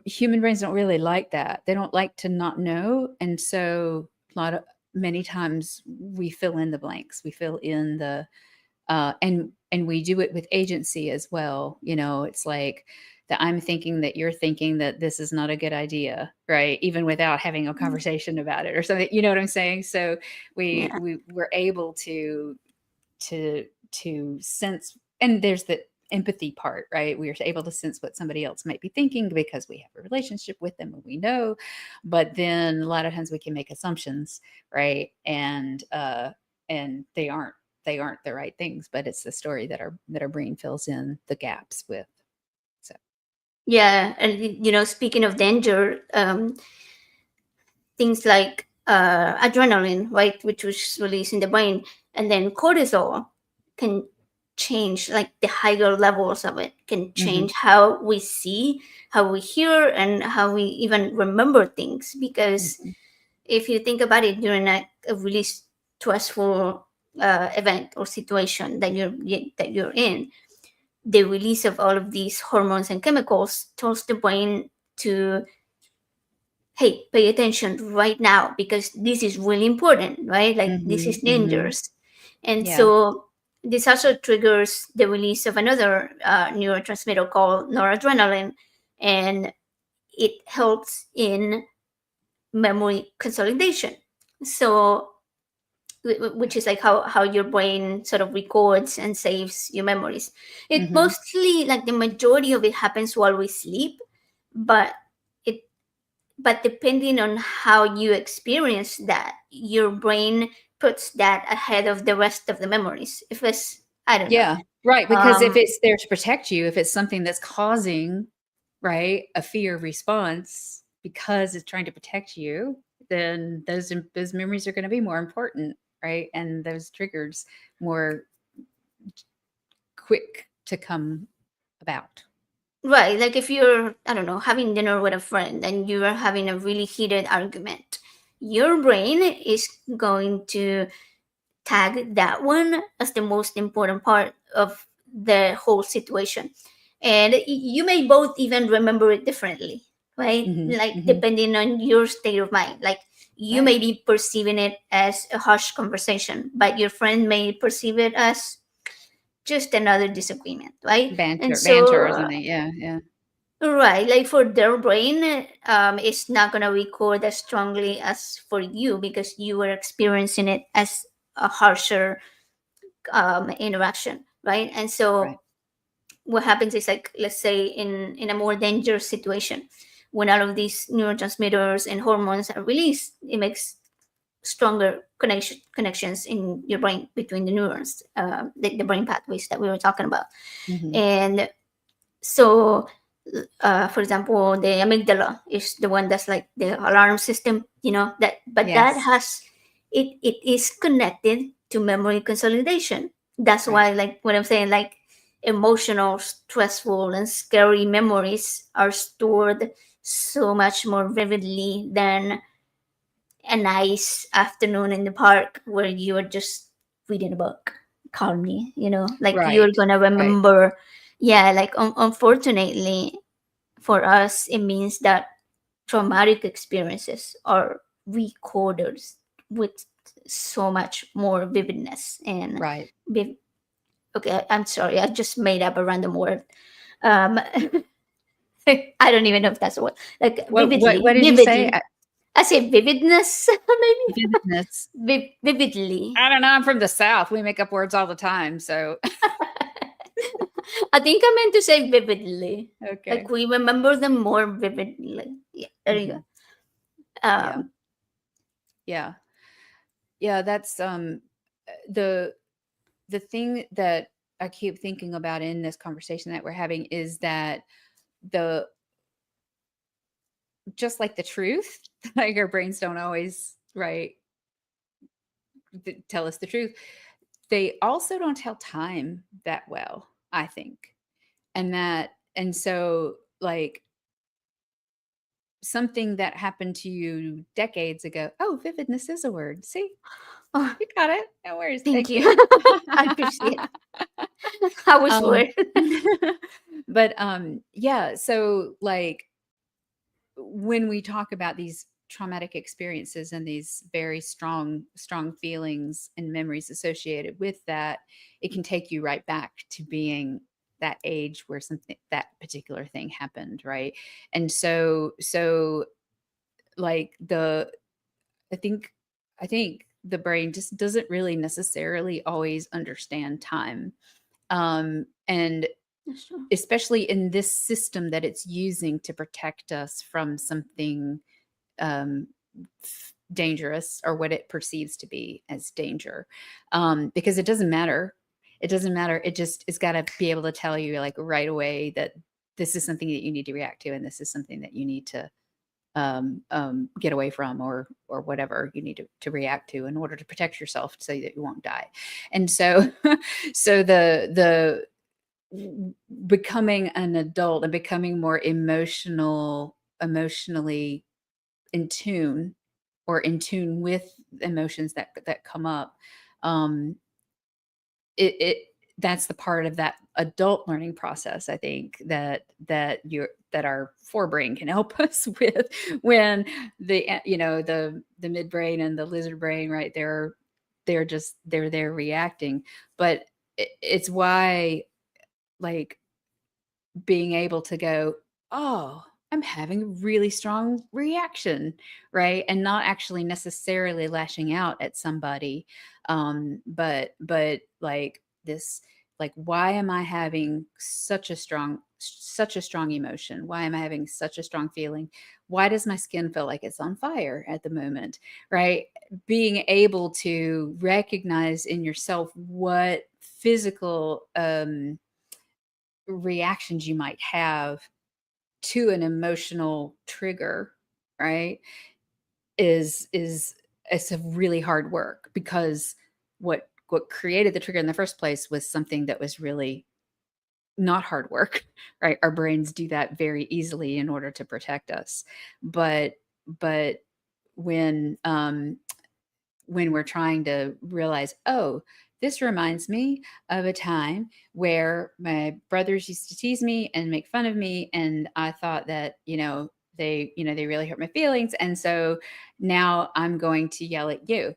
human brains don't really like that. They don't like to not know. And so many times we fill in the blanks. We fill in the and we do it with agency as well. It's like that I'm thinking that you're thinking that this is not a good idea, right? Even without having a conversation about it or something. You know what I'm saying? So we Yeah. we were able to to sense, and there's the empathy part, right? We are able to sense what somebody else might be thinking because we have a relationship with them and we know. But then a lot of times we can make assumptions, right? And they aren't the right things, but it's the story that our brain fills in the gaps with. So Yeah, and speaking of danger, things like adrenaline, right, which was released in the brain, and then cortisol can change, like the higher levels of it can Mhm. change how we see, how we hear, and how we even remember things. Because Mhm. if you think about it, during a really stressful event or situation that you're in, the release of all of these hormones and chemicals tells the brain to, hey, pay attention right now because this is really important, right? Like this is Mhm. Mhm. dangerous. And Yeah. so this also triggers the release of another neurotransmitter called noradrenaline, and it helps in memory consolidation. So which is like how your brain sort of records and saves your memories. It Mhm. mostly, like the majority of it happens while we sleep, but it but depending on how you experience that, your brain puts that ahead of the rest of the memories. If it's, I don't know. Yeah. Right, because if Um, it's there to protect you, if it's something that's causing, right, a fear response because it's trying to protect you, then those memories are gonna be more important, right? And those triggers more quick to come about. right, like if you're, I don't know, having dinner with a friend and you are having a really heated argument, your brain is going to tag that one as the most important part of the whole situation. And you may both even remember it differently, right? Mhm. Like Mhm. depending on your state of mind. Like you Right. may be perceiving it as a harsh conversation, but your friend may perceive it as just another disagreement, right? And Banter so or something. Yeah, yeah. right, like for their brain, it's not gonna record as strongly as for you because you were experiencing it as a harsher interaction, right? And so Right. what happens is, like, let's say in a more dangerous situation, when all of these neurotransmitters and hormones are released, it makes stronger connections in your brain between the neurons, the brain pathways that we were talking about. Mhm. And so for example, the amygdala is the one that's like the alarm system, that, but that Yes. has, it is connected to memory consolidation. That's Right. why, like what I'm saying, like emotional, stressful, and scary memories are stored so much more vividly than a nice afternoon in the park where you are just reading a book calmly, like you're Right. gonna Right. remember. Yeah, like unfortunately for us, it means that traumatic experiences are recorded with so much more vividness and Right. viv- okay, I'm sorry, I just made up a random word. um I don't even know if that's a word, like What did you say? vividly, I say vividness. Maybe Vividness. vividly. I don't know, I'm from the South, we make up words all the time, so I think I meant to say vividly, like okay. we remember them more vividly. Yeah, there you Mhm. go. Yeah. Yeah. Yeah, that's, the the thing that I keep thinking about in this conversation that we're having is that the just like the truth, like our brains don't always, right, tell us the truth. They also don't tell time that well, I think. And so, like, something that happened to you decades ago, oh, vividness is a word. See, Oh, you got it. No worries. thank Thank you. you. I appreciate it. I wish um, were. but yeah, so like when we talk about these traumatic experiences and these very strong feelings and memories associated with that, it can take you right back to being that age where something, that particular thing happened, right? And so like the i think I think the brain just doesn't really necessarily always understand time, and That's true. especially in this system that it's using to protect us from something um, dangerous, or what it perceives to be as danger, because it doesn't matter. It doesn't matter. It's got to be able to tell you like right away that this is something that you need to react to, and this is something that you need to get away from, or whatever you need to react to in order to protect yourself so that you won't die. And so so the becoming an adult and becoming more emotionally in tune, or in tune with emotions that come up, um it that's the part of that adult learning process, I think, that our forebrain can help us with, when the midbrain and the lizard brain, right, they're there reacting. But it's why, like, being able to go, "Oh, I'm having a really strong reaction," right? And not actually necessarily lashing out at somebody, but like this, like, why am I having such a strong emotion? Why am I having such a strong feeling? Why does my skin feel like it's on fire at the moment, right? Being able to recognize in yourself what physical reactions you might have to an emotional trigger, right, is it's a really hard work, because what created the trigger in the first place was something that was really not hard work, right? Our brains do that very easily in order to protect us. But when we're trying to realize, oh, this reminds me of a time where my brothers used to tease me and make fun of me, and I thought that, they really hurt my feelings, and so now I'm going to yell at you.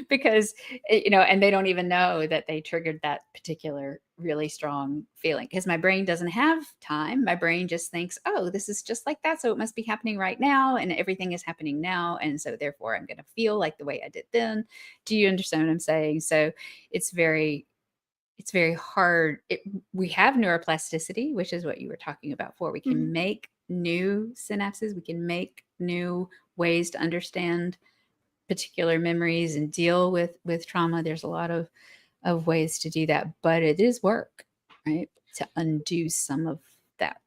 Because, and they don't even know that they triggered that particular really strong feeling, because my brain doesn't have time. My brain just thinks, oh, this is just like that, so it must be happening right now, and everything is happening now, and so therefore I'm going to feel like the way I did then. Do you understand what I'm saying? So it's very it's very hard. We have neuroplasticity, which is what you were talking about before. We can Mhm. make new synapses, we can make new ways to understand particular memories and deal with trauma. There's a lot of ways to do that, but it is work, right, to undo some of that.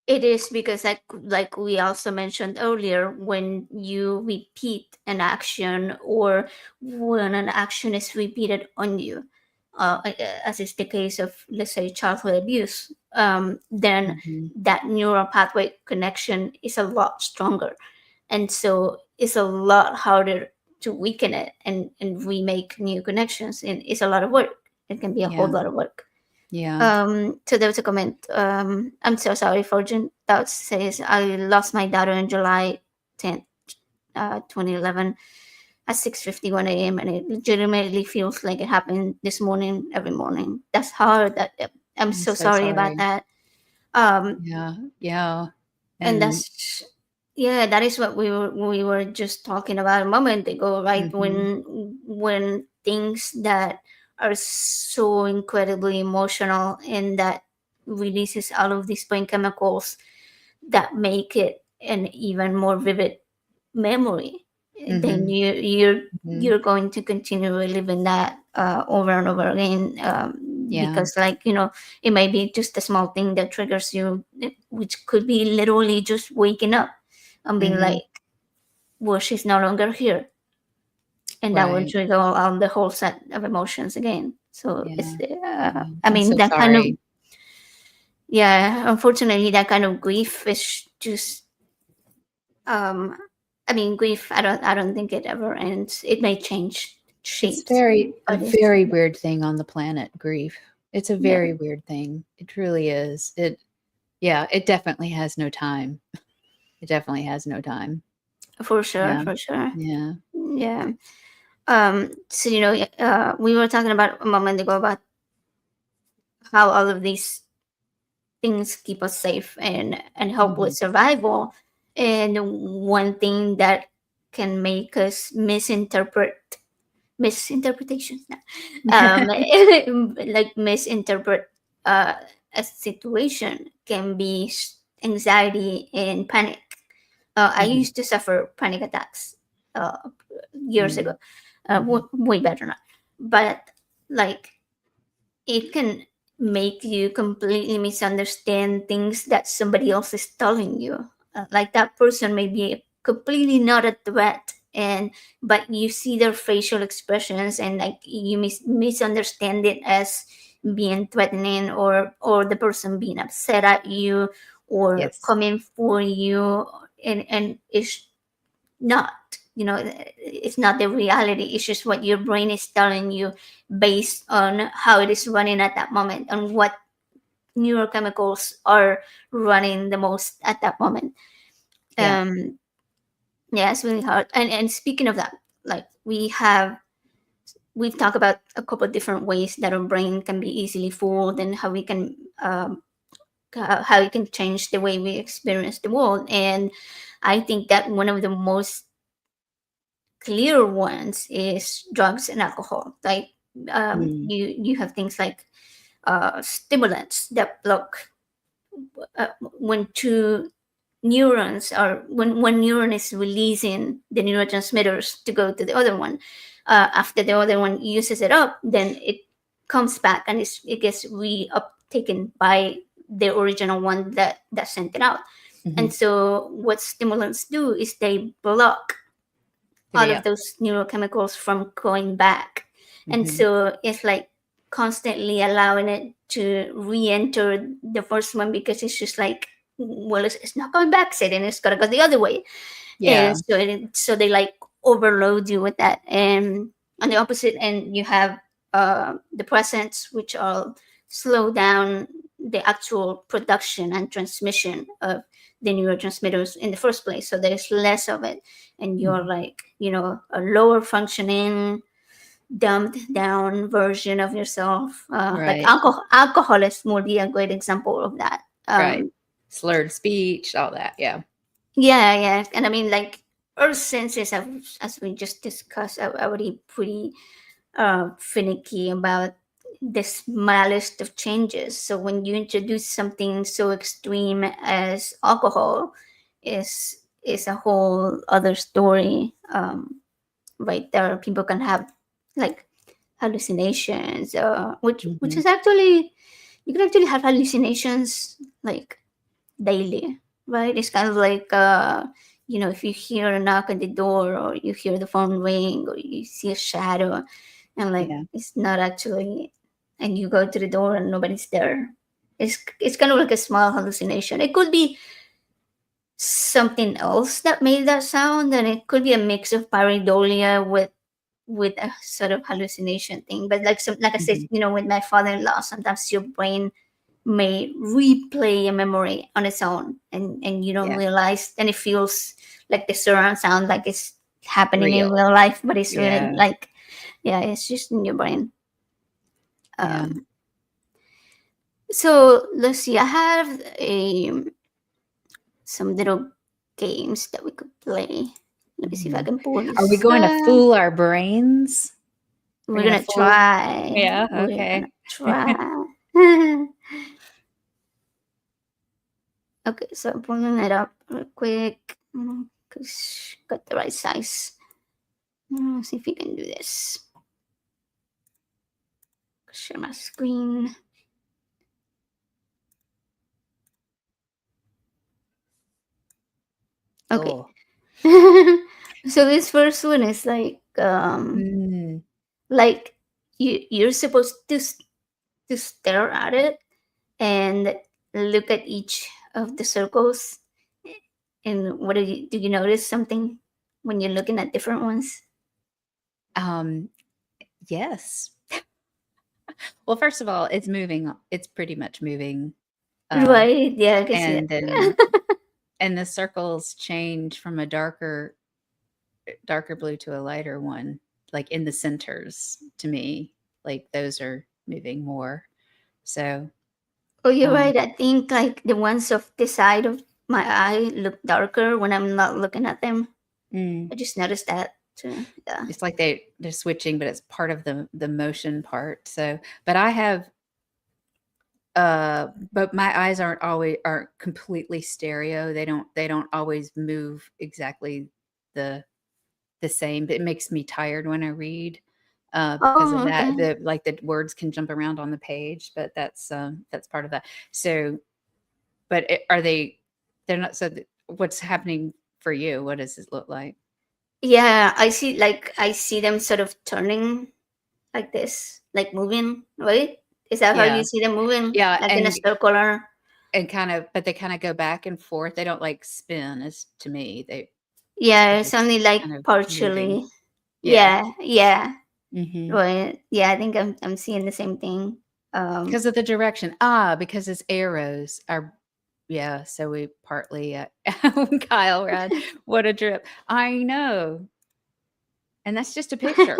It is because, like we also mentioned earlier, when you repeat an action, or when an action is repeated on you, as is the case of, let's say, childhood abuse, then Hmm. that neural pathway connection is a lot stronger, and so it's a lot harder to weaken it and remake new connections, and it's a lot of work. It can be a whole Yeah, lot of work. yeah. So there was a comment. I'm so sorry, Fortune. That says, I lost my daughter on July 10th, 2011 at 6:51 a.m. and it legitimately feels like it happened this morning, every morning. That's hard. I'm I'm so so sorry about sorry. that. Um, Yeah, yeah. and And yeah, that is what we were just talking about a moment ago, right? hmm, When things that are so incredibly emotional, and that releases all of these brain chemicals that make it an even more vivid memory, then hmm, hmm, you're going to continue reliving that over and over again, yeah, because, like, it may be just a small thing that triggers you, which could be literally just waking up and being hmm, like, well, she's no longer here, and that will right. trigger all the whole set of emotions again. So Yeah, it's yeah. I I'm mean, so that kind of, sorry. yeah, unfortunately, that kind of grief is just, um I mean, grief, I don't think it ever ends. It may change It's shapes, very a but it's, very weird thing on the planet, grief. It's a yeah, very weird thing. It really is. Yeah, it definitely has no time. It definitely has no time. for sure, Yeah. for sure. Yeah. Yeah. So, we were talking about a moment ago about how all of these things keep us safe and help with Mhm. survival. And one thing that can make us misinterpretations now, like misinterpret uh, a situation, can be anxiety and panic. I Mhm. used to suffer panic attacks uh, years ago, Mm. Mhm. way better now. But, like, it can make you completely misunderstand things that somebody else is telling you. like that person may be completely not a threat, and but you see their facial expressions and like you misunderstand it as being threatening, or the person being upset at you or Yes. coming for you, and it's not, you know, it's not the reality, it's just what your brain is telling you based on how it is running at that moment and what neurochemicals are running the most at that moment. Yeah. um yeah, it's really hard. And speaking of that, like we've talked about a couple of different ways that our brain can be easily fooled and how we can how it can change the way we experience the world. And I think that one of the most clear ones is drugs and alcohol. Like Mm. you have things like stimulants that block when two neurons are when one neuron is releasing the neurotransmitters to go to the other one. After the other one uses it up, then it comes back and it gets re-uptaken by the original one that sent it out. And Hmm. so what stimulants do is they block all of Yeah. those neurochemicals from going back. And Hmm. so it's like constantly allowing it to re-enter the first one because it's just like, well, it's not going back, so then it's got to go the other way. And Yeah. so they like overload you with that. And on the opposite end, you have the presents, which are slow down the actual production and transmission of the neurotransmitters in the first place. So there's less of it, and you're Mhm. like, you know, a lower functioning, dumbed down version of yourself. Like Right. alcohol is more be a great example of that. Right. Slurred speech, all that. Yeah. Yeah, yeah, and I mean, like our senses, have, as we just discussed, are already pretty finicky about the smallest of changes. So when you introduce something so extreme as alcohol, is is a whole other story. Right there, people can have like hallucinations, which Hmm. is actually, you can actually have hallucinations like daily, right? It's kind of like you know, if you hear a knock on the door or you hear the phone ring or you see a shadow and like Yeah. it's not actually, and you go to the door and nobody's there. It's kind of like a small hallucination. It could be something else that made that sound, and it could be a mix of pareidolia with a sort of hallucination thing. But like like I said, Hmm. you know, with my father-in-law, sometimes your brain may replay a memory on its own, and you don't Yeah. realize, and it feels like the surround sound like it's happening in Real. real life, but it's really Yeah. like, yeah, it's just in your brain. Yeah. um so let's see, I have a some little games that we could play. Let me see if I Hmm. can pull Are we this going to up. fool our brains? We're We're going to gonna fool. try. Yeah. We're gonna Okay. try. Okay, so I'm pulling it up real quick because got the right size. See if you can do this. Share my screen. Okay. Cool. So this first one is Mm. like you're supposed to stare at it and look at each of the circles. And what do you notice something when you're looking at different ones? Um, yes. Well, first of all, it's moving. It's pretty much moving. Uh, Right? Yeah, I can see and then that. and the circles change from a darker blue to a lighter one, like in the centers to me, like those are moving more. So, Oh, you're um, right. I think like the ones of the side of my eye look darker when I'm not looking at them. mm, I just noticed that too. Yeah. it's like they're switching, but it's part of the motion part. So, but I have, but my eyes aren't completely stereo. They don't always move exactly the the same. But it makes me tired when I read. Because of Oh, that, okay. the words can jump around on the page, but that's part of that. So, but are they? They're not so. what's happening for you? What does it look like? Yeah, I see them sort of turning like this, like moving, right? Is that how you Yeah. see them moving? Yeah, Like in a circular? and kind of but they kinda go back and forth. They don't, like, spin as to me. They're Yeah, it's just only like kind of moving. partially. Yeah. Yeah, yeah. Mhm. Right. Yeah, I think I'm seeing the same thing. Um 'Cause of the direction. Because it's arrows are yeah, so we partly, Kyle Rad, what a trip. I know, and that's just a picture.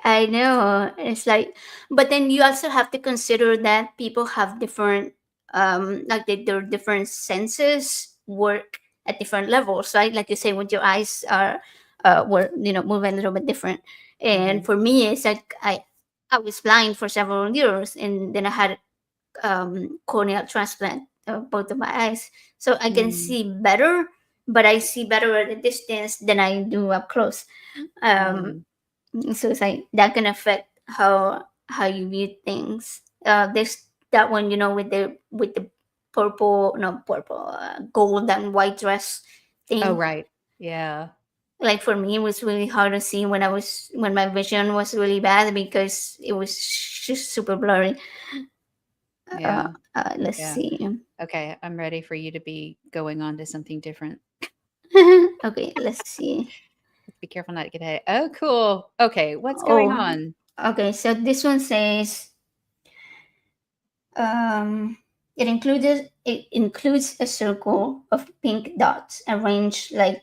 I know. It's like, but then you also have to consider that people have different, like their different senses work at different levels, right? Like you say, with your eyes are, were moving a little bit different. And Mhm. for me, it's like I was blind for several years, and then I had corneal transplant of both of my eyes, so I can Mm, see better, but I see better at a distance than I do up close. Um, mm. so it's like that can affect how you view things. There's that one, with the purple, no purple, gold and white dress Oh, thing. right. Yeah, Like for me, it was really hard to see when my vision was really bad because it was just super blurry. Uh, yeah, let's yeah. see. Okay, I'm ready for you to be going on to something different. Okay, let's see. Be careful not to get hit. Oh, cool. Okay, what's going Oh, on? okay. So this one says um, it includes a circle of pink dots arranged like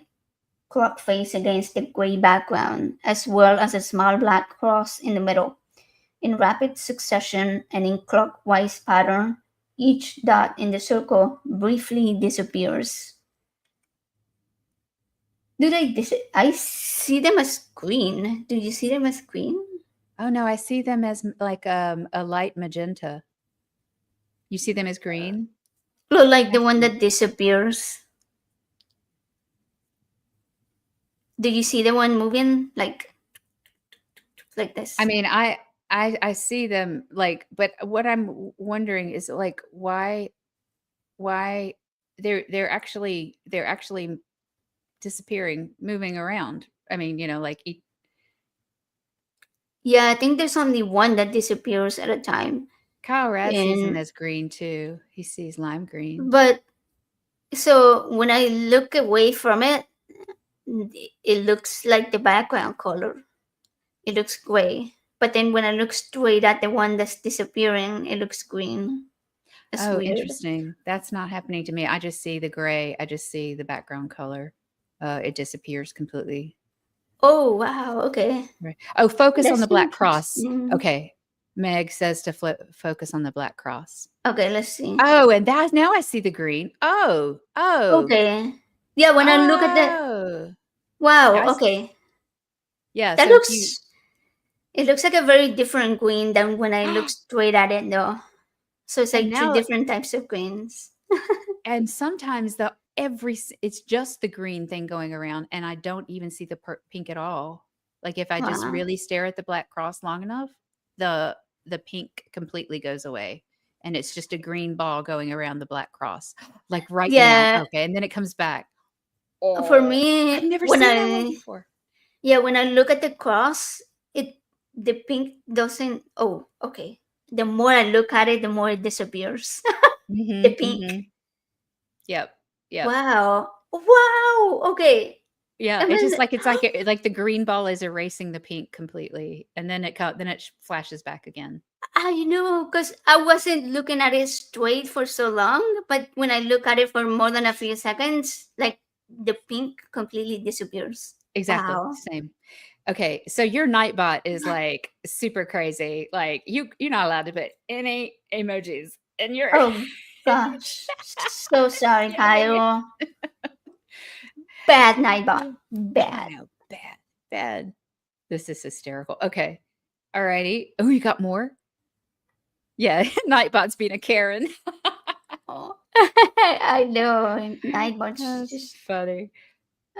clock face against the gray background, as well as a small black cross in the middle. In rapid succession and in clockwise pattern, each dot in the circle briefly disappears. I see them as green. Do you see them as green? Oh, no, I see them as like, a light magenta. You see them as green? Look like I the one see. that disappears. Do you see the one moving like I this? mean, I see them, like but what I'm wondering is, like, why they're actually disappearing, moving around. I mean, like, Yeah, I think there's only one that disappears at a time. Kyle Rad sees them And as green too. He sees lime green. but so when I look away from it, it looks like the background color. It looks gray. But then when I look straight at the one that's disappearing, it looks green. That's Oh, weird. interesting. That's not happening to me. I just see the gray. I just see the background color. It disappears completely. Oh wow, okay. Right. Oh, focus on That's the black cross. interesting. Okay. Meg says to focus on the black cross. Okay, let's see. Oh, and that now I see the green. Oh, oh, Okay. Yeah, when I look at the oh. wow, I s okay. Yeah, That so if you looks it looks like a very different green than when I look straight at it though. So it's and like two now different types of greens. and sometimes it's just the green thing going around, and I don't even see the pink at all. Like, if I just Wow. really stare at the black cross long enough, the the pink completely goes away, and it's just a green ball going around the black cross, like, right now. Yeah, Okay, and then it comes back. for Oh, I've me, never seen that one before. when I look at the cross, the pink doesn't. Oh, okay. The more I look at it, the more it disappears. The Mhm, pink. mhm. Yep, yep. Wow. Wow. Okay. Yeah, I it's mean, just like like the green ball is erasing the pink completely, and then it flashes back again. I know because I wasn't looking at it straight for so long, but when I look at it for more than a few seconds, like the pink completely disappears. Exactly, Wow. same. Okay, so your Nightbot is, like, super crazy, like, you're not allowed to put any emojis in your Oh gosh. So sorry, yeah, yeah, yeah. Kyle. Bad Nightbot. I Bad. know, bad, bad. This is hysterical. Okay, alrighty. Oh, you got more? Yeah, Nightbot's being a Karen. Oh. I know. Nightbot's That's just funny.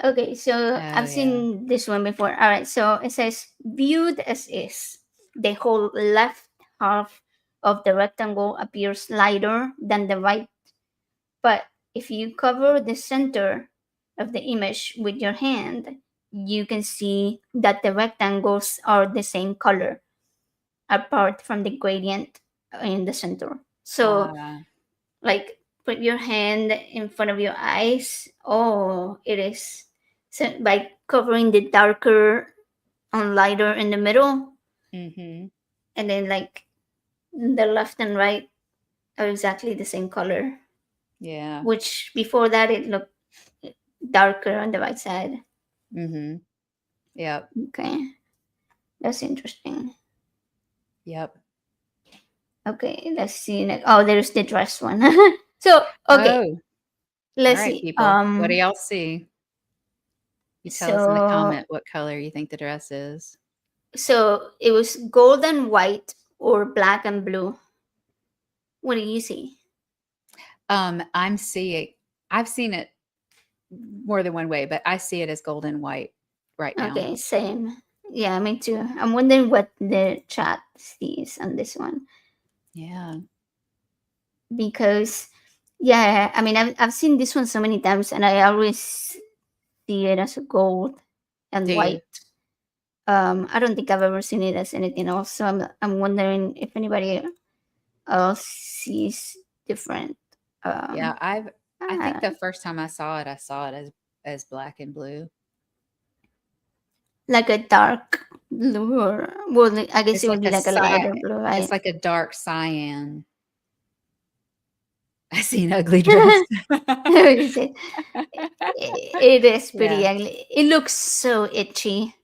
okay. So Oh, I've yeah. seen this one before. All right. So it says viewed as is. The whole left half of the rectangle appears lighter than the right, but If you cover the center of the image with your hand, you can see that the rectangles are the same color apart from the gradient in the center. So, Ah, like, put your hand in front of your eyes. Oh, it is. So, by covering the darker and lighter in the middle, mm-hmm. and then, like, the left and right are exactly the same color, Yeah. which before that it looked darker on the right side. Mm-hmm. Yep. Okay, that's interesting. Yep. Okay, let's see next. Oh, there's the dress one. So, okay, Oh, all let's right, see. people. What do y'all see? You tell us in the So comment what color you think the dress is. so it was gold and white or black and blue. What do you see? I'm seeing. I've seen it more than one way, but I see it as gold and white right now. Okay, same. Yeah, me too. I'm wondering what the chat sees on this one Yeah. because, yeah, I mean, I've seen this one so many times, and I always see it as gold and Do you? white. I don't think I've ever seen it as anything else. So I'm wondering if anybody else sees different. Yeah. Um, I think uh, the first time I saw it as black and blue. like a dark blue, or well, I guess It's it like would be a like a lighter blue, it's right? like a dark cyan. I see an ugly dress. Is it? It is Yeah. pretty ugly. It looks so itchy,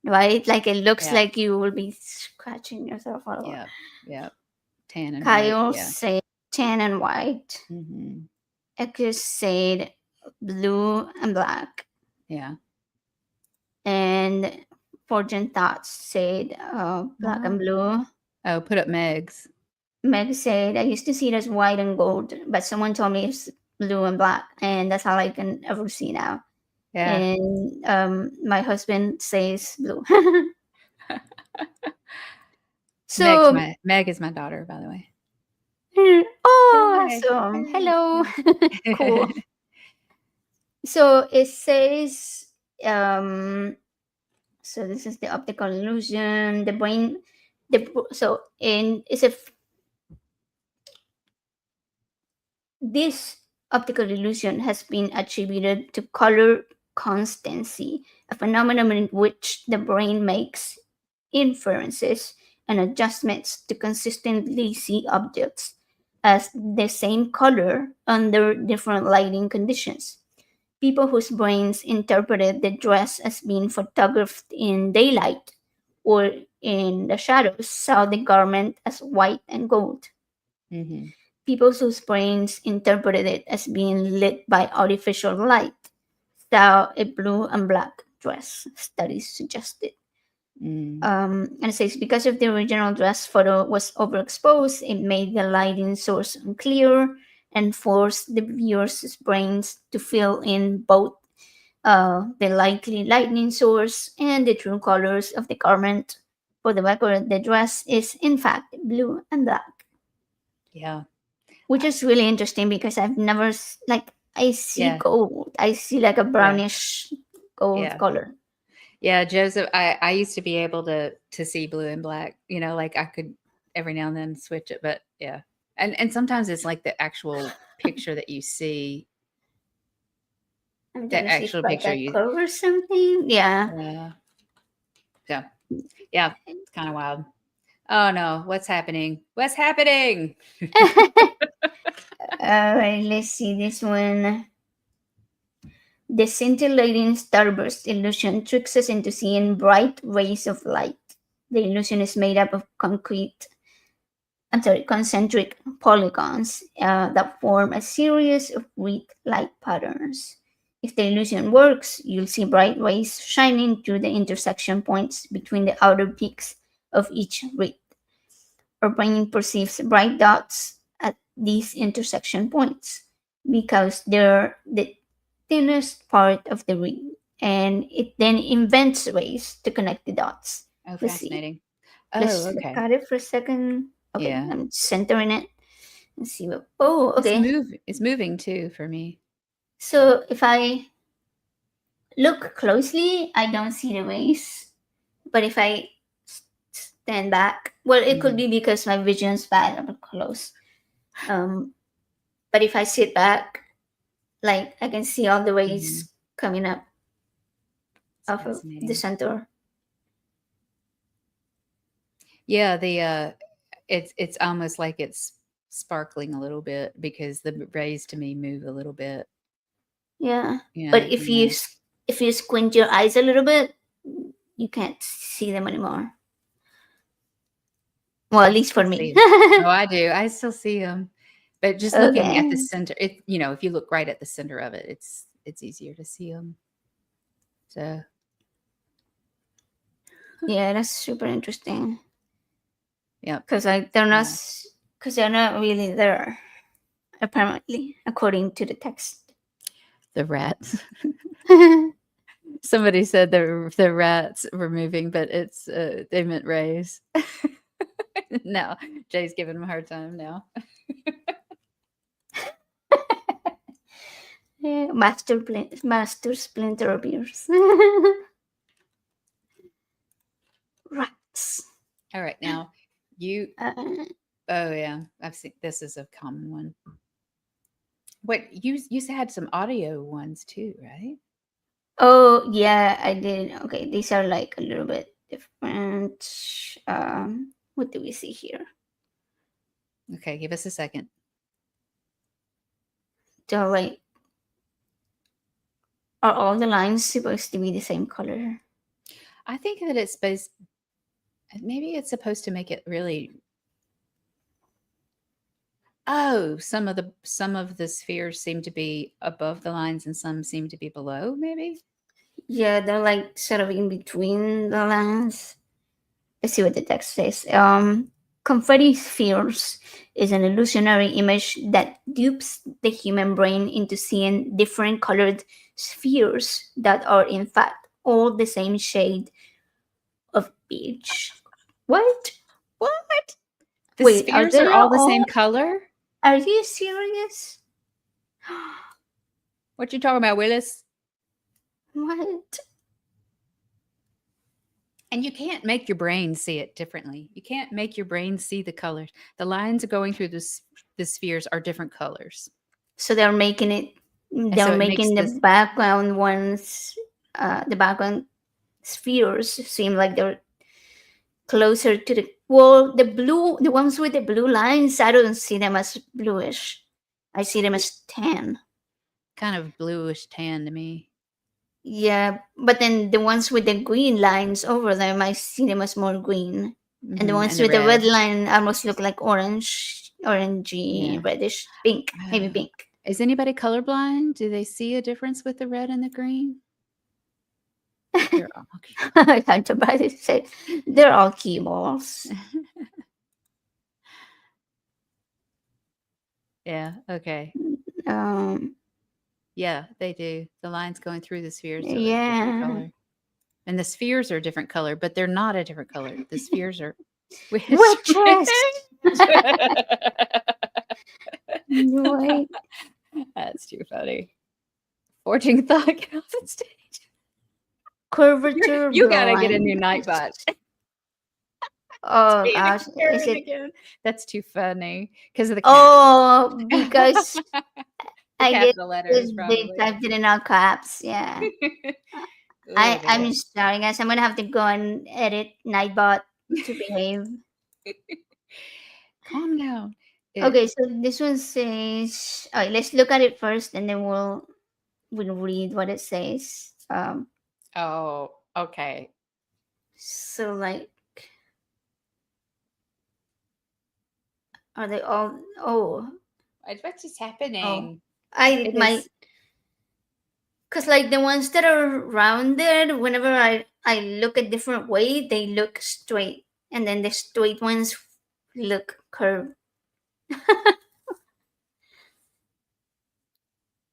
right? Like it looks Yeah. like you will be scratching yourself all over. Yeah. Yeah. Tan and white. Kyle Yeah. said tan and white. Hmm. Ekis said blue and black. Yeah. And Fortune Thoughts said black and Oh. blue. Oh, put up Meg's. Meg said I used to see it as white and gold, but someone told me it's blue and black, and that's all I can ever see now. Yeah. And my husband says blue. So, Meg is my daughter, by the way. oh, Hey. awesome! Hey. Hello, Yeah. cool. So it says, um, so this is the optical illusion. The brain, so in is a this optical illusion has been attributed to color constancy, a phenomenon in which the brain makes inferences and adjustments to consistently see objects as the same color under different lighting conditions. People whose brains interpreted the dress as being photographed in daylight or in the shadows saw the garment as white and gold. Hmm. People whose brains interpreted it as being lit by artificial light saw a blue and black dress, studies suggested. Mm. And it says because of the original dress photo was overexposed, it made the lighting source unclear and forced the viewer's brains to fill in both the likely lightning source and the true colors of the garment. For the record, the dress is in fact blue and black, Yeah. which is really interesting because I've never like I see Yeah. gold. I see like a Yeah. brownish gold Yeah. color. Yeah. Joseph, I used to be able to see blue and black, like I could every now and then switch it, but yeah. And sometimes it's like the actual picture that you see, I'm trying the to see if actual I picture got you curve or something. Yeah. yeah. So yeah, it's kind of wild. Oh no, what's happening? What's happening? All right, let's see this one. The scintillating starburst illusion tricks us into seeing bright rays of light. The illusion is made up of concentric polygons that form a series of wreath-like patterns. If the illusion works, you'll see bright rays shining through the intersection points between the outer peaks of each wreath. Our brain perceives bright dots at these intersection points because they're the thinnest part of the ring, and it then invents ways to connect the dots. Oh, Let's see. fascinating. Oh, Let's look okay. at it for a second. Okay, Yeah. I'm centering it. Let's see. Oh, okay. It's moving too for me. So if I look closely, I don't see the rays. But if I stand back, well, it could Mhm, be because my vision's bad up close. Um, but if I sit back, like I can see all the mhm. rays coming up It's off of the fascinating. center. Yeah, it's almost like it's sparkling a little bit because the rays to me move a little bit. Yeah. But Yeah, if you yeah. if you squint your eyes a little bit, you can't see them anymore. Well, at I least still for see me. them. Oh, I do. I still see them. But just looking at the Okay. center, if you look right at the center of it, it's easier to see them. So, Yeah, that's super interesting. yep. Cause like they're not, Yeah. cause they're not really there apparently, according to the text. The rats. Somebody said the rats were moving, but it's they meant rays. No, Jay's giving him a hard time now. Yeah, master splinter appears. Rats. All right, now you. Uh, Oh yeah, I've seen this is a common one. What you had some audio ones too, right? oh yeah, I did. Okay, these are like a little bit different. What do we see here? Okay, give us a second. They're like, are all the lines supposed to be the same color? I think that it's supposed maybe it's supposed to make it really. Oh, some of the spheres seem to be above the lines and some seem to be below, maybe? Yeah, they're like sort of in between the lines. Let's see what the text says. Confetti spheres is an illusionary image that dupes the human brain into seeing different colored spheres that are in fact all the same shade of beige. What? What? The Wait, are spheres are they all the same all? color? Are you serious? What you talking about, Willis? What? And you can't make your brain see it differently. You can't make your brain see the colors. The lines going through the spheres are different colors. So they're making it. And They're so it makes making the this background ones, the background spheres seem like they're closer to the well the ones with the blue lines. I don't see them as bluish. I see them as tan. kind of bluish tan to me. Yeah, but then the ones with the green lines over them, I see them as more green. And the ones And the with the red red. line almost look like orange, orangey, Yeah. reddish, pink, maybe Oh. pink. Is anybody colorblind? Do they see a difference with the red and the green? They're all I had to buy this. Say they're all key balls. Yeah, okay. Um, Yeah, they do. The lines going through the spheres are a different yeah, color. And the spheres are a different color, but they're not a different color. The spheres are which waitress. Wait, That's too funny. Forging thought counts on stage. curvature You gotta get a blind. new nightbot. Oh Being gosh, is Karen it? again. That's too funny because of the cap. Oh, because The I guess capital letters, because they probably. typed it in all caps. Yeah, Oh I'm boy. sorry, guys. I'm gonna have to go and edit Nightbot to behave. Calm down. It. Okay, so this one says. Alright, let's look at it first, and then we'll read what it says. Oh, okay. So like, are they all? What is Oh, happening? I It my is. Cause like the ones that are rounded, whenever I look a different way, they look straight, and then the straight ones look curved.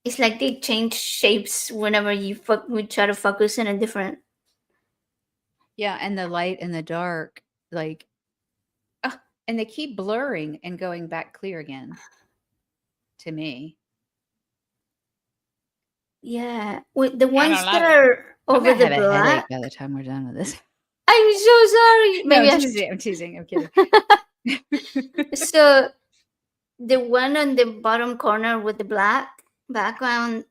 It's like they change shapes whenever we try to focus in a different. Yeah, and the light and the dark, like And they keep blurring and going back clear again to me. Yeah, with the I don't ones that like it. are I'm over gonna the have a headache black. by the time we're done with this. I'm so sorry. No, Maybe I'm I teasing. I'm teasing. I'm kidding. so the one on the bottom corner with the black background,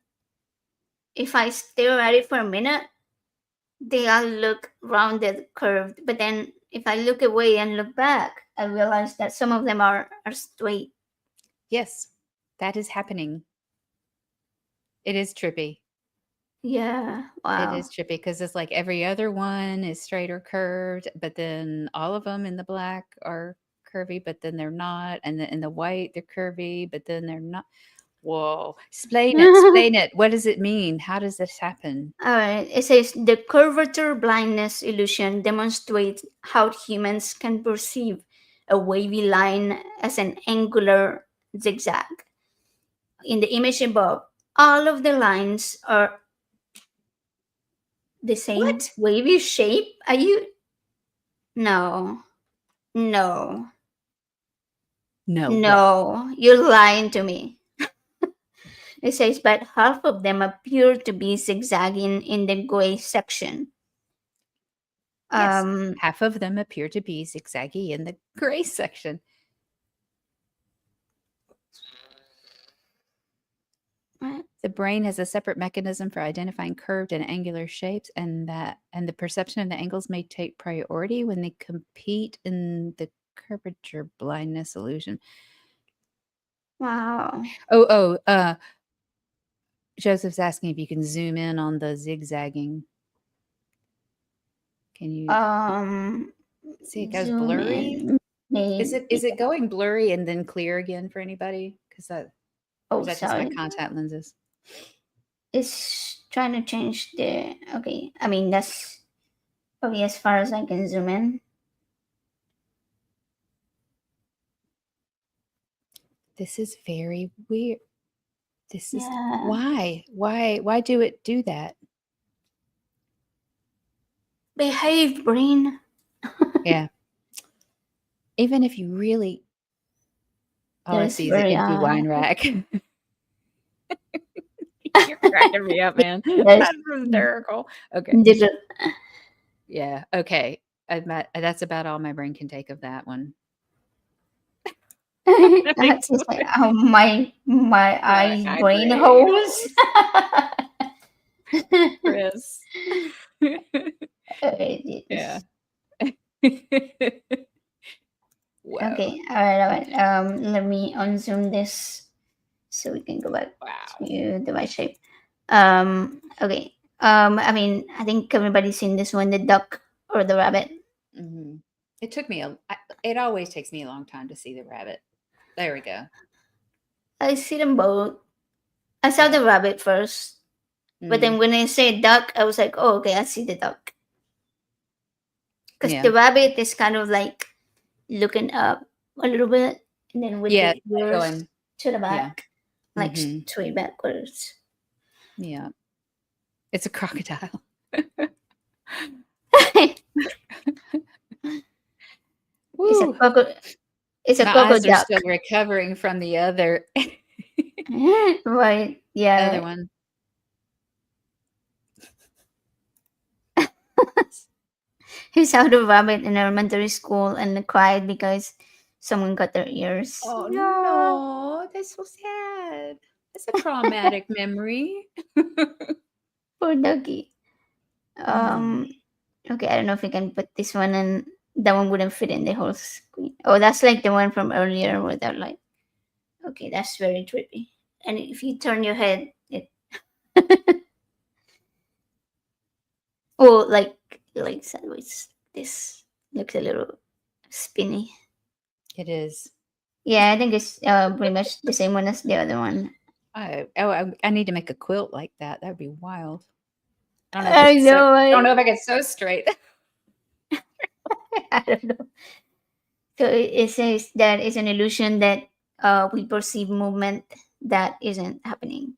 if I stare at it for a minute, they all look rounded, curved. But then if I look away and look back, I realize that some of them are straight. Yes, that is happening. It is trippy. Yeah. It Wow. is trippy because it's like every other one is straight or curved, but then all of them in the black are curvy, but then they're not. And in the white, they're curvy, but then they're not. Whoa. Explain it. Explain it. What does it mean? How does this happen? All right. It says the curvature blindness illusion demonstrates how humans can perceive a wavy line as an angular zigzag. In the image above, all of the lines are the same What? wavy shape. Are you? No, no, No way. no. You're lying to me. It says, but half of them appear to be zigzagging in the gray section. Yes. Um, Half of them appear to be zigzaggy in the gray section. The brain has a separate mechanism for identifying curved and angular shapes, and the perception of the angles may take priority when they compete in the curvature blindness illusion. wow. Oh, Joseph's asking if you can zoom in on the zigzagging. Can you Um, see it goes zoom blurry? in. Is it Maybe. is it going blurry and then clear again for anybody? Because that or Oh, is that just my sorry. contact lenses? It's trying to change the. Okay. I mean, that's probably as far as I can zoom in. This is very weird. This is Yeah. why do it do that? Behave, brain. Yeah. Even if you really all That I is see is an very empty wine rack. You're cracking me up, man. Yes. That's hysterical. Okay. Digital. Yeah. Okay. That's about all my brain can take of that one. That's just like my eyes My brain brain holes. holes, Chris. Okay, Yeah. Whoa. okay, all right. Let me unzoom this so we can go back Wow. to the right shape. Okay. I mean, I think everybody's seen this one, the duck or the rabbit. Mhm. It took me it always takes me a long time to see the rabbit. There we go. I see them both. I saw Yeah. the rabbit first, but Mm, then when I say duck, I was like, oh, okay, I see the duck. Because yeah. the rabbit is kind of like looking up a little bit, and then with Yeah, the it's like ears going to the yeah. back, like Mhm. straight backwards. Yeah. It's a crocodile. it's a Woo. coco. It's a My coco eyes are duck, still recovering from the other right? other Yeah. one. He saw the rabbit in elementary school and cried because someone cut their ears. Oh Yeah, no, that's so sad. That's a traumatic memory. poor doggy. Mm. Um. Okay, I don't know if we can put this one in. That one wouldn't fit in the whole screen. Oh, that's like the one from earlier where they're like, okay, that's very trippy. And if you turn your head, it oh like sideways. This looks a little spinny. It is. Yeah, I think it's pretty much the same one as the other one. I need to make a quilt like that. That'd be wild. I don't know if I I could sew. know, I don't right? know if I could sew straight. I don't know. So it says that it's an illusion that we perceive movement that isn't happening.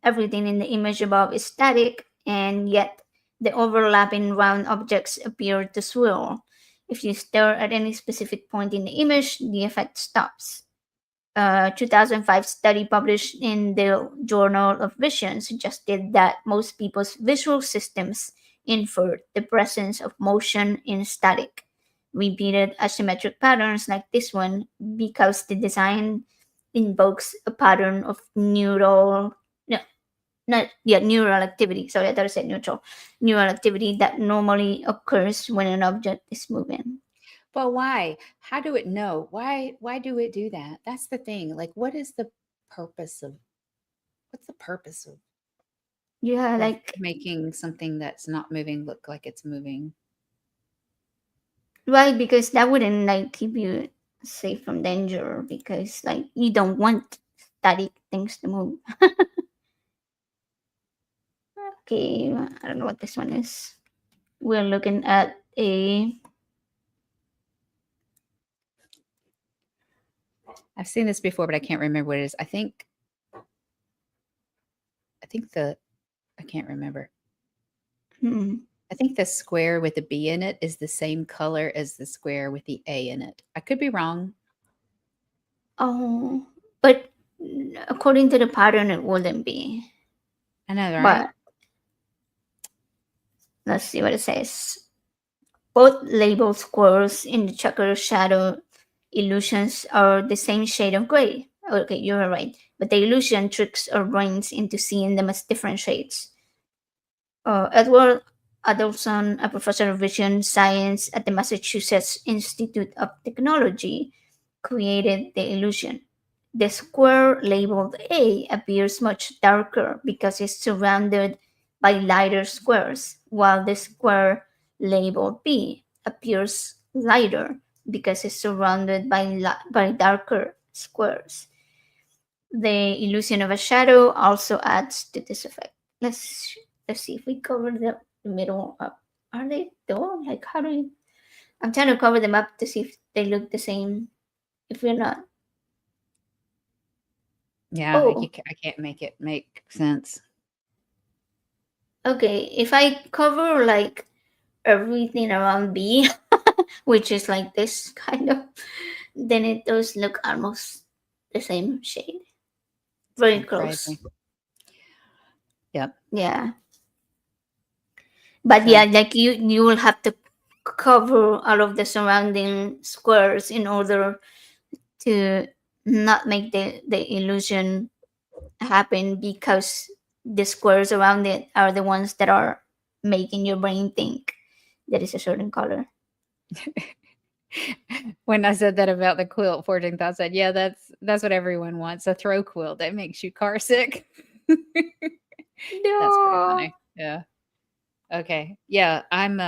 Everything in the image above is static, and yet the overlapping round objects appear to swirl. If you stare at any specific point in the image, the effect stops. A 2005 study published in the Journal of Vision suggested that most people's visual systems inferred the presence of motion in static, repeated asymmetric patterns like this one because the design invokes a pattern of no, not yeah, neural activity. Sorry, I thought I said neutral. Neural activity that normally occurs when an object is moving. But why? How do it know? Why do it do that? That's the thing. Like purpose of what's the purpose Yeah, of like making something that's not moving look like it's moving? right, because that wouldn't like keep you safe from danger because like you don't want static things to move. Okay, I don't know what this one is. We're looking at a I've seen this before, but I can't remember what it is. I think the I can't remember. hmm, I think the square with the B in it is the same color as the square with the A in it. I could be wrong. oh, but according to the pattern, it wouldn't be. I know, right? But let's see what it says. Both labeled squares in the checker shadow illusions are the same shade of gray. Okay, you're right. But the illusion tricks our brains into seeing them as different shades. Edward Adelson, a professor of vision science at the Massachusetts Institute of Technology, created the illusion. The square labeled A appears much darker because it's surrounded by lighter squares, while the square labeled B appears lighter because it's surrounded by, by darker squares. The illusion of a shadow also adds to this effect. Let's see if we cover the middle up. Are they though? Like how do we? I'm trying to cover them up to see if they look the same. If we're not, Yeah, oh, I can't make it make sense. okay. If I cover like everything around B, which is like this kind of, then it does look almost the same shade. It's Very kind of close. crazy. Yep. Yeah. But So yeah, like you will have to cover all of the surrounding squares in order to not make the illusion happen because the squares around it are the ones that are making your brain think that is a certain color. when I said that about the quilt, 14 thoughts said, yeah, that's what everyone wants. A throw quilt that makes you car sick. That's pretty No. funny. Yeah. Okay. Yeah, I'm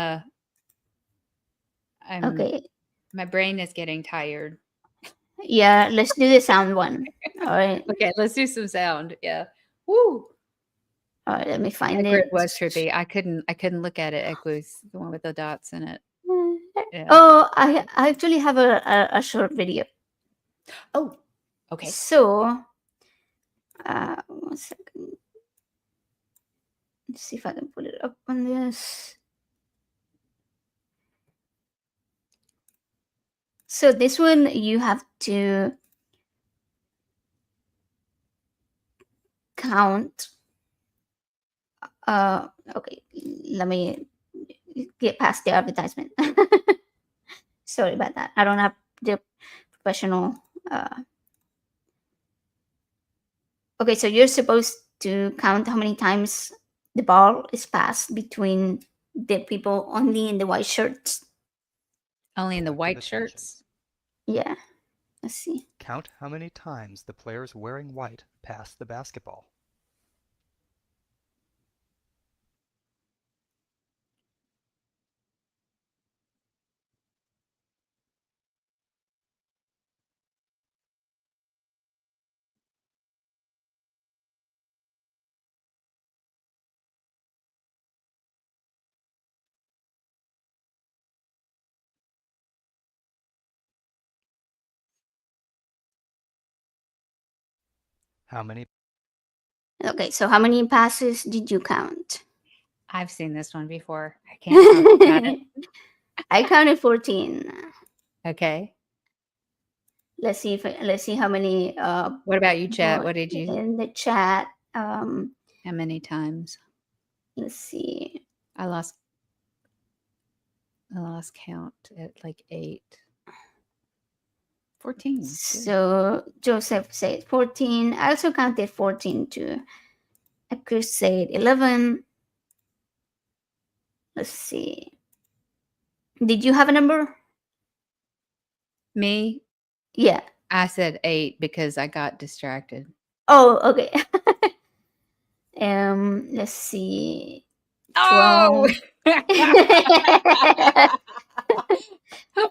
Okay. my brain is getting tired. Yeah, let's do the sound one. All right. Okay, let's do some sound. Yeah. Woo. All right, let me find Eggward it. was trippy. I couldn't look at it. Eggward's the one with the dots in it. Yeah. Oh, I actually have a short video. Oh, okay. So, 1 second. Let's see if I can put it up on this. So this one you have to count. Uh, okay, let me get past the advertisement. Sorry about that. I don't have the professional. Uh, okay, so you're supposed to count how many times the ball is passed between the people only in the white shirts. Only in the Collective white attention. shirts. Yeah, let's see. Count how many times the players wearing white pass the basketball. How many? Okay, so how many passes did you count? I've seen this one before. I can't talk about it. I counted 14. Okay. Let's see how many What about you, chat? people What did you? in the chat. How many times? Let's see. I lost. I lost count at like 8. 14. Good. So Joseph said 14. I also counted 14 too. Chris said 11. Let's see. Did you have a number? Me, Yeah. I said 8 because I got distracted. Oh, okay. Let's see. 12. Oh!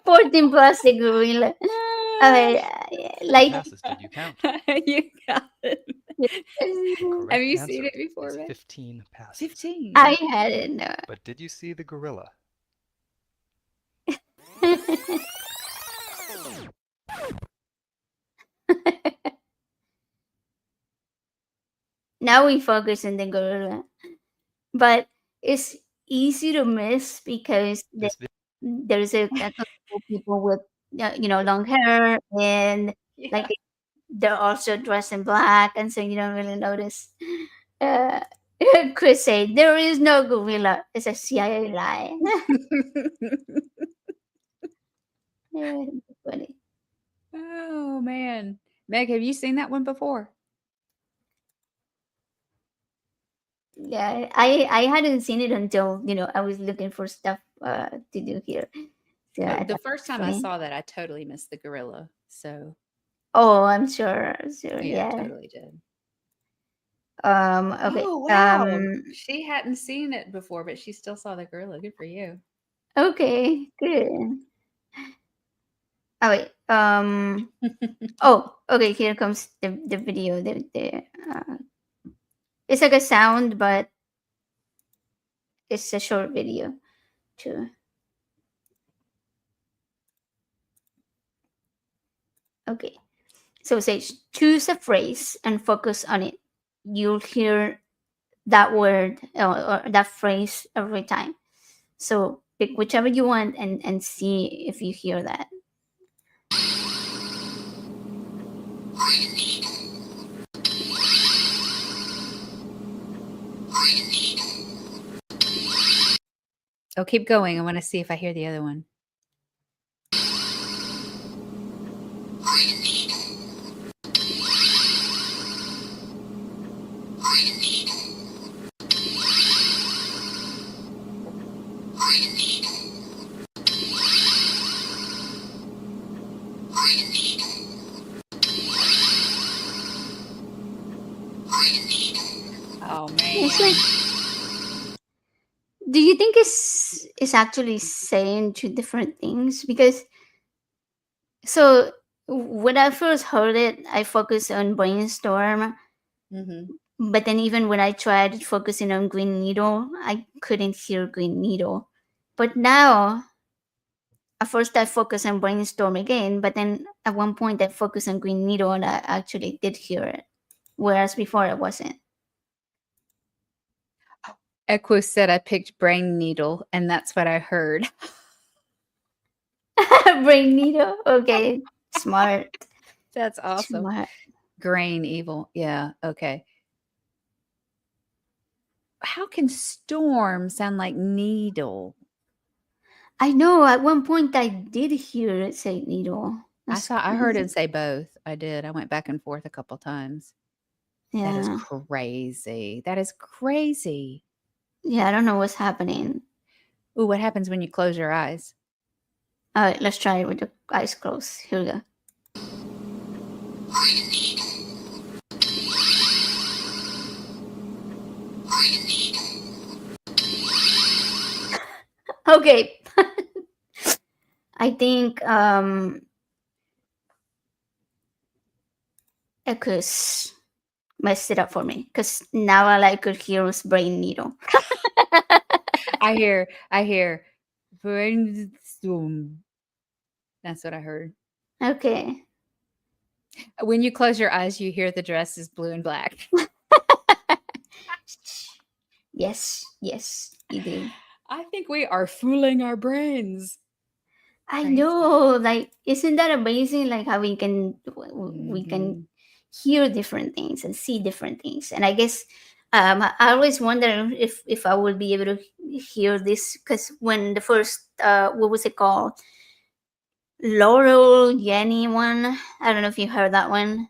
14 plus the gorilla. I mean, How many like passes did you count? You got it. The Have correct you answer seen it before, is man? 15 passes. 15. I had it. No. But did you see the gorilla? Now we focus on the gorilla, but it's easy to miss because This there's a couple of people with long hair and like Yeah. they're also dressed in black, and so you don't really notice. Uh, Chris said there is no gorilla. It's a CIA lie. Yeah, funny. Oh man. Meg, have you seen that one before? Yeah, I hadn't seen it until I was looking for stuff to do here. So I The thought it first was time I funny. saw that, I totally missed the gorilla. So Oh, I'm sure, sure, yeah, yeah. totally did. Okay. Oh wow. She hadn't seen it before, but she still saw the gorilla. Good for you. Okay, good. Oh wait. Oh, okay. Here comes the video. Uh, it's like a sound, but it's a short video too. Okay. So say choose a phrase and focus on it. You'll hear that word or that phrase every time. So pick whichever you want and see if you hear that. Oh, keep going. I want to see if I hear the other one. Oh It's man. like, do you think it's actually saying two different things? Because so when I first heard it, I focused on brainstorm, Mm-hmm. but then even when I tried focusing on green needle, I couldn't hear green needle. But now, at first I focused on brainstorm again, but then at one point I focused on green needle and I actually did hear it, whereas before I wasn't. Echo said I picked brain needle, and that's what I heard. Brain needle. Okay, smart, That's awesome. smart. Grain evil. Yeah. Okay. How can storm sound like needle? I know. At one point I did hear it say needle. That's I heard crazy. it say both. I did. I went back and forth a couple times. That is Yeah. crazy. That is crazy. Yeah, I don't know what's happening. Ooh, what happens when you close your eyes? All right, let's try it with the eyes closed. Here we go. Okay. I think Ekus messed it up for me because now all I could hear was brain needle. I hear brainstorm. That's what I heard. Okay. When you close your eyes, you hear the dress is blue and black. Yes, yes, you did. I think we are fooling our brains. I Crazy. know, like, isn't that amazing? Like how we can Hmm. hear different things and see different things. And I guess I always wonder if I would be able to hear this because when the first what was it called, Laurel Yenny one? I don't know if you heard that one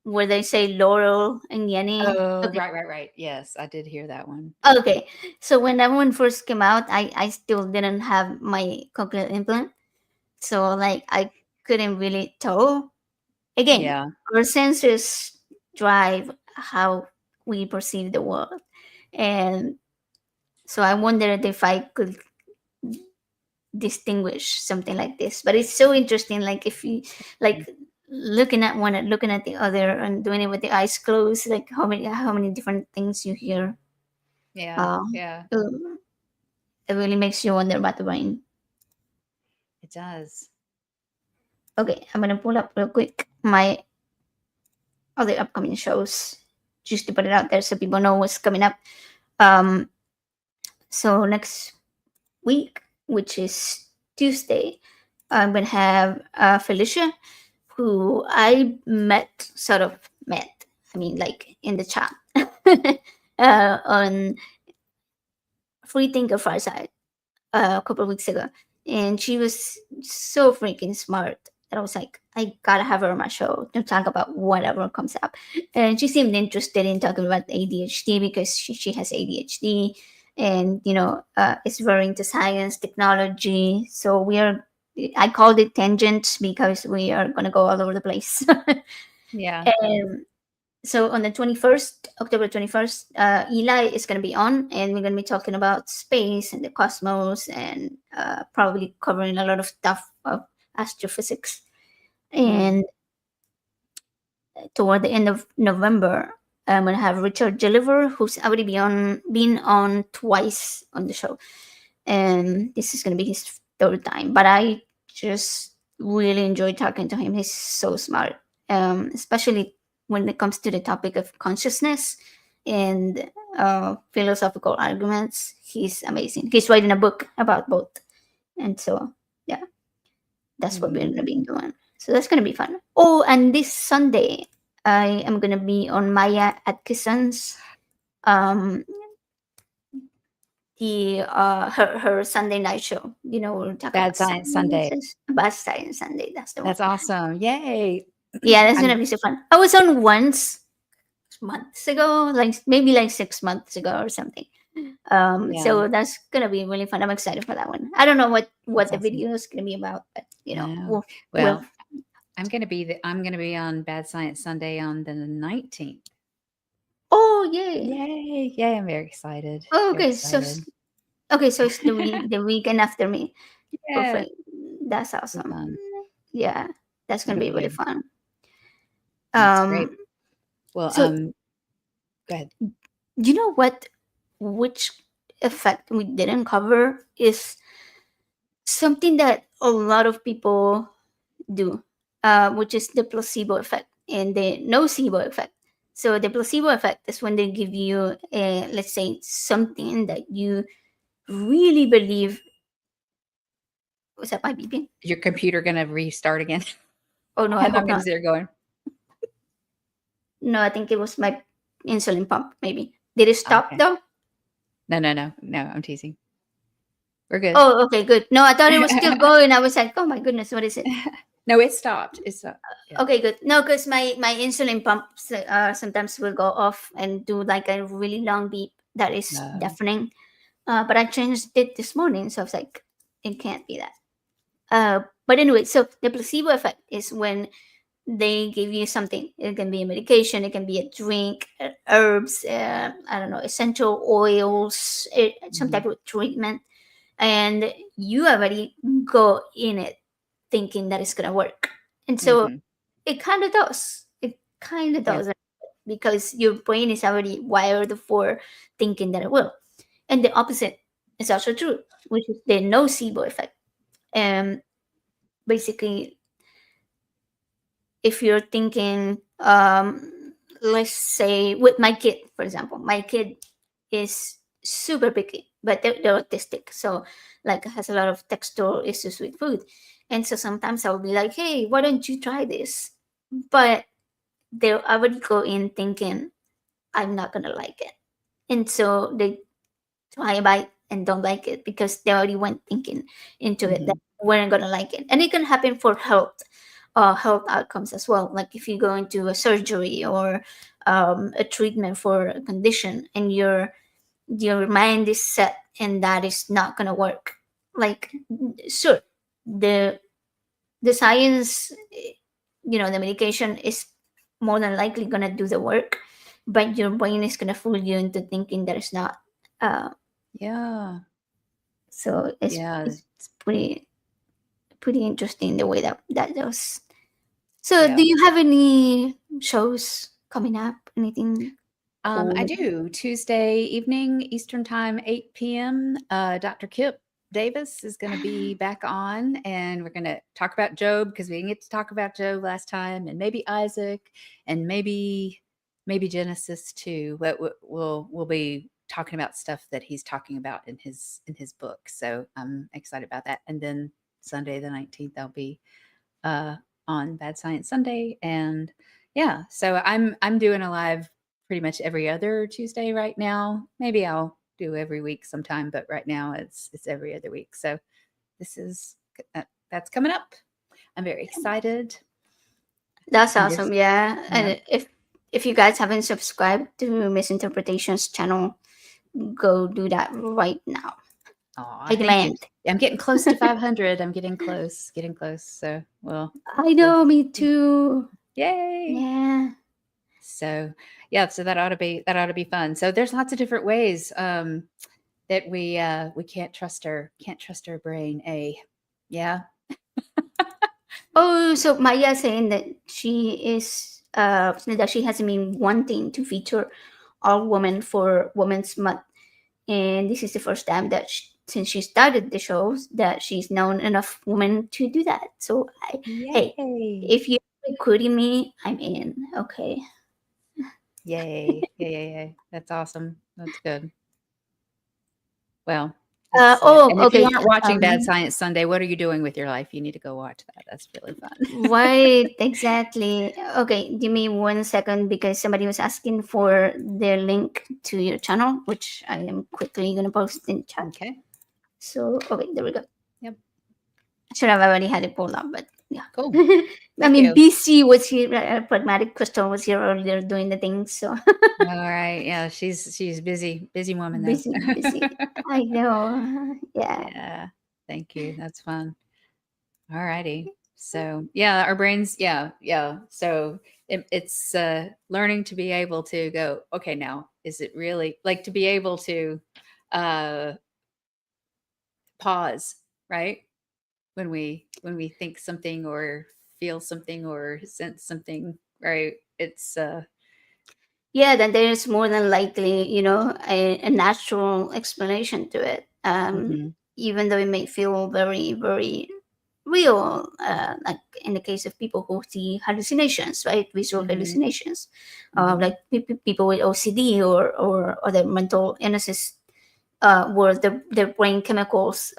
where they say Laurel and Yenny. Oh, Okay, right, right, right. Yes, I did hear that one. okay. So when that one first came out, I still didn't have my cochlear implant, so like I couldn't really tell. Again, Yeah, our senses drive how we perceive the world. And so I wondered if I could distinguish something like this. But it's so interesting, like if you like looking at one and looking at the other and doing it with the eyes closed, like how many different things you hear. yeah, Um, yeah. it it really makes you wonder about the brain. It does. Okay, I'm gonna pull up real quick my other upcoming shows just to put it out there so people know what's coming up. Um, so next week, which is Tuesday, I'm gonna have Felicia, who I met, sort of met. I mean, like in the chat on Free Thinker Fireside a couple of weeks ago, and she was so freaking smart that I was like, I gotta have her on my show to talk about whatever comes up. And she seemed interested in talking about ADHD because she has ADHD, and is very into science, technology. So we are. I called it tangents because we are gonna go all over the place. Yeah. And so on the 21st, October 21st, Eli is going to be on, and we're going to be talking about space and the cosmos, and probably covering a lot of stuff of astrophysics. Mm. And toward the end of November, I'm going to have Richard Gilliver, who's already been on twice on the show, and this is going to be his third time. But I just really enjoy talking to him. He's so smart, especially when it comes to the topic of consciousness and philosophical arguments. He's amazing. He's writing a book about both, and so yeah, that's what we're Hmm. going to be doing. So that's going to be fun. Oh, and this Sunday, I am going to be on Maya Atkinson's um her Sunday night show. We'll talk Bad about Science Sunday. sciences, about science Sunday. That's the one. That's awesome. Yay. Yeah, that's gonna I'm, be so fun. I was on once months ago, like maybe like 6 months ago or something. yeah, So that's gonna be really fun. I'm excited for that one. I don't know what that's the awesome. video is gonna be about, but Oh, we'll well, I'm gonna be on Bad Science Sunday on the 19th. oh yay. Yay. Yay. I'm very excited. Oh, Very okay, excited. okay, so it's the weekend after me. Yeah. Perfect. That's Be awesome. fun. Yeah, that's gonna It'll be be really good. fun. That's great. Um, Well, so go ahead. you know what? Which effect we didn't cover is something that a lot of people do, which is the placebo effect and the nocebo effect. So the placebo effect is when they give you, let's say, something that you really believe. Was that my beeping? Your computer gonna restart again? Oh no, I And I'm hope gonna not. sit there going, No, I think it was my insulin pump. Maybe did it stop okay. though? No, no, no, no. I'm teasing. We're good. Oh, okay, good. No, I thought it was still going. I was like, oh my goodness, what is it? No, it stopped. It stopped. Yeah. Okay, good. No, because my insulin pumps sometimes will go off and do like a really long beep that is No. deafening. But I changed it this morning, so I was like, it can't be that. But anyway, so the placebo effect is when they give you something. It can be a medication, it can be a drink, herbs, I don't know, essential oils, some Mhm. type of treatment, and you already go in it thinking that it's gonna work, and so Mhm. it kind of does. It kind of Yeah. does because your brain is already wired for thinking that it will. And the opposite is also true, which is the nocebo effect. Um, Basically, if you're thinking, let's say with my kid, for example, my kid is super picky, but they're autistic, so like has a lot of texture issues with food. And so sometimes I'll be like, hey, why don't you try this? But they already go in thinking I'm not gonna like it, and so they try a bite and don't like it because they already went thinking into it that Mhm. we're gonna like it. And it can happen for health outcomes as well. Like if you go into a surgery or a treatment for a condition, and your mind is set and that is not gonna work. Like, sure, the the science, the medication is more than likely gonna do the work, but your brain is gonna fool you into thinking that it's not. Uh, Yeah. so Yeah. it's pretty interesting the way that goes. So, Yeah. do you have any shows coming up? Anything I cool? do. Tuesday evening, Eastern Time, 8 p.m. Dr. Kip Davis is going to be back on, and we're going to talk about Job because we didn't get to talk about Job last time, and maybe Isaac, and maybe Genesis too. But we'll be talking about stuff that he's talking about in his book. So I'm excited about that. And then Sunday the 19th, I'll be uh, on Bad Science Sunday, and yeah, so I'm doing a live pretty much every other Tuesday right now. Maybe I'll do every week sometime, but right now it's every other week. So this is that's coming up. I'm very excited. That's And just awesome. Yeah, yeah. and if you guys haven't subscribed to Misinterpretations channel, go do that right now. Oh, I thank you. demand. I'm getting close to 500. I'm getting close. So I we'll know, me too. yay. Yeah. So yeah, so that ought to be fun. So there's lots of different ways that we can't trust our brain. Yeah. Oh, so Maya saying that she hasn't been wanting to feature all women for Women's Month, and this is the first time that since she started the shows that she's known enough women to do that. So hey, Yay. if you're recruiting me, I'm in. Okay. Yay. Yay. Yay. Yay. That's awesome. That's good. Well, it's Oh, and if you okay. aren't watching Bad Science Sunday, what are you doing with your life? You need to go watch that. That's really fun. Right, exactly. Okay, give me 1 second because somebody was asking for the link to your channel, which I am quickly gonna post in chat. Okay. So, okay, there we go. Yep. I should have already had it pulled up, but yeah. Cool. I Thank mean, you. BC was here, Pragmatic Crystal was here earlier doing the things, so All right. Yeah, she's busy woman though. busy, busy. I know. Yeah. Yeah. Thank you. That's fun. All righty. So yeah, our brains, yeah. So it's learning to be able to go, okay, now is it really like to be able to uh pause, right? When we think something or feel something or sense something, right? It's Yeah, then there's more than likely, a natural explanation to it. mhm, Even though it may feel very, very real, like in the case of people who see hallucinations, right? Visual mhm, hallucinations, mhm, like people with OCD or other mental illnesses, where their brain chemicals,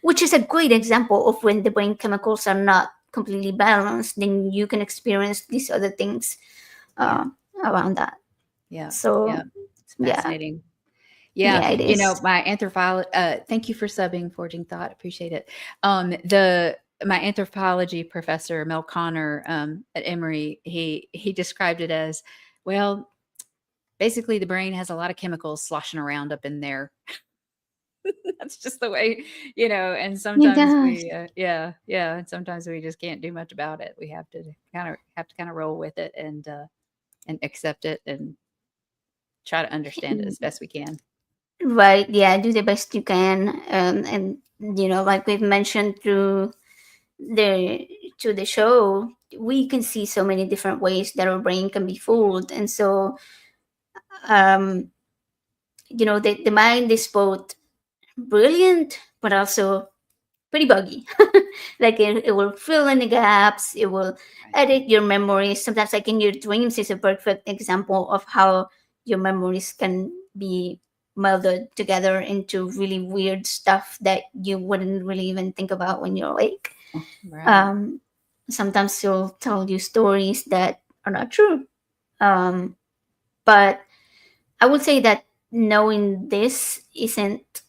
which is a great example of when the brain chemicals are not completely balanced, then you can experience these other things yeah, uh, around that. yeah, So yeah. It's yeah, fascinating. Yeah, yeah, it is. my thank you for subbing, Forging Thought, appreciate it. The My anthropology professor, Mel Connor, at Emory, he described it as, well, basically the brain has a lot of chemicals sloshing around up in there. That's just the way, and It sometimes does. we, yeah, and sometimes we just can't do much about it. We have to kind of roll with it and accept it and try to understand it as best we can. Right, yeah, do the best you can, and like we've mentioned the to the show, we can see so many different ways that our brain can be fooled, and so um, the mind is both brilliant but also pretty buggy. Like it will fill in the gaps, it will Right. edit your memories. Sometimes, like in your dreams, is a perfect example of how your memories can be melded together into really weird stuff that you wouldn't really even think about when you're awake. Right. Um, Sometimes he'll tell you stories that are not true. Um, but I would say that knowing this isn't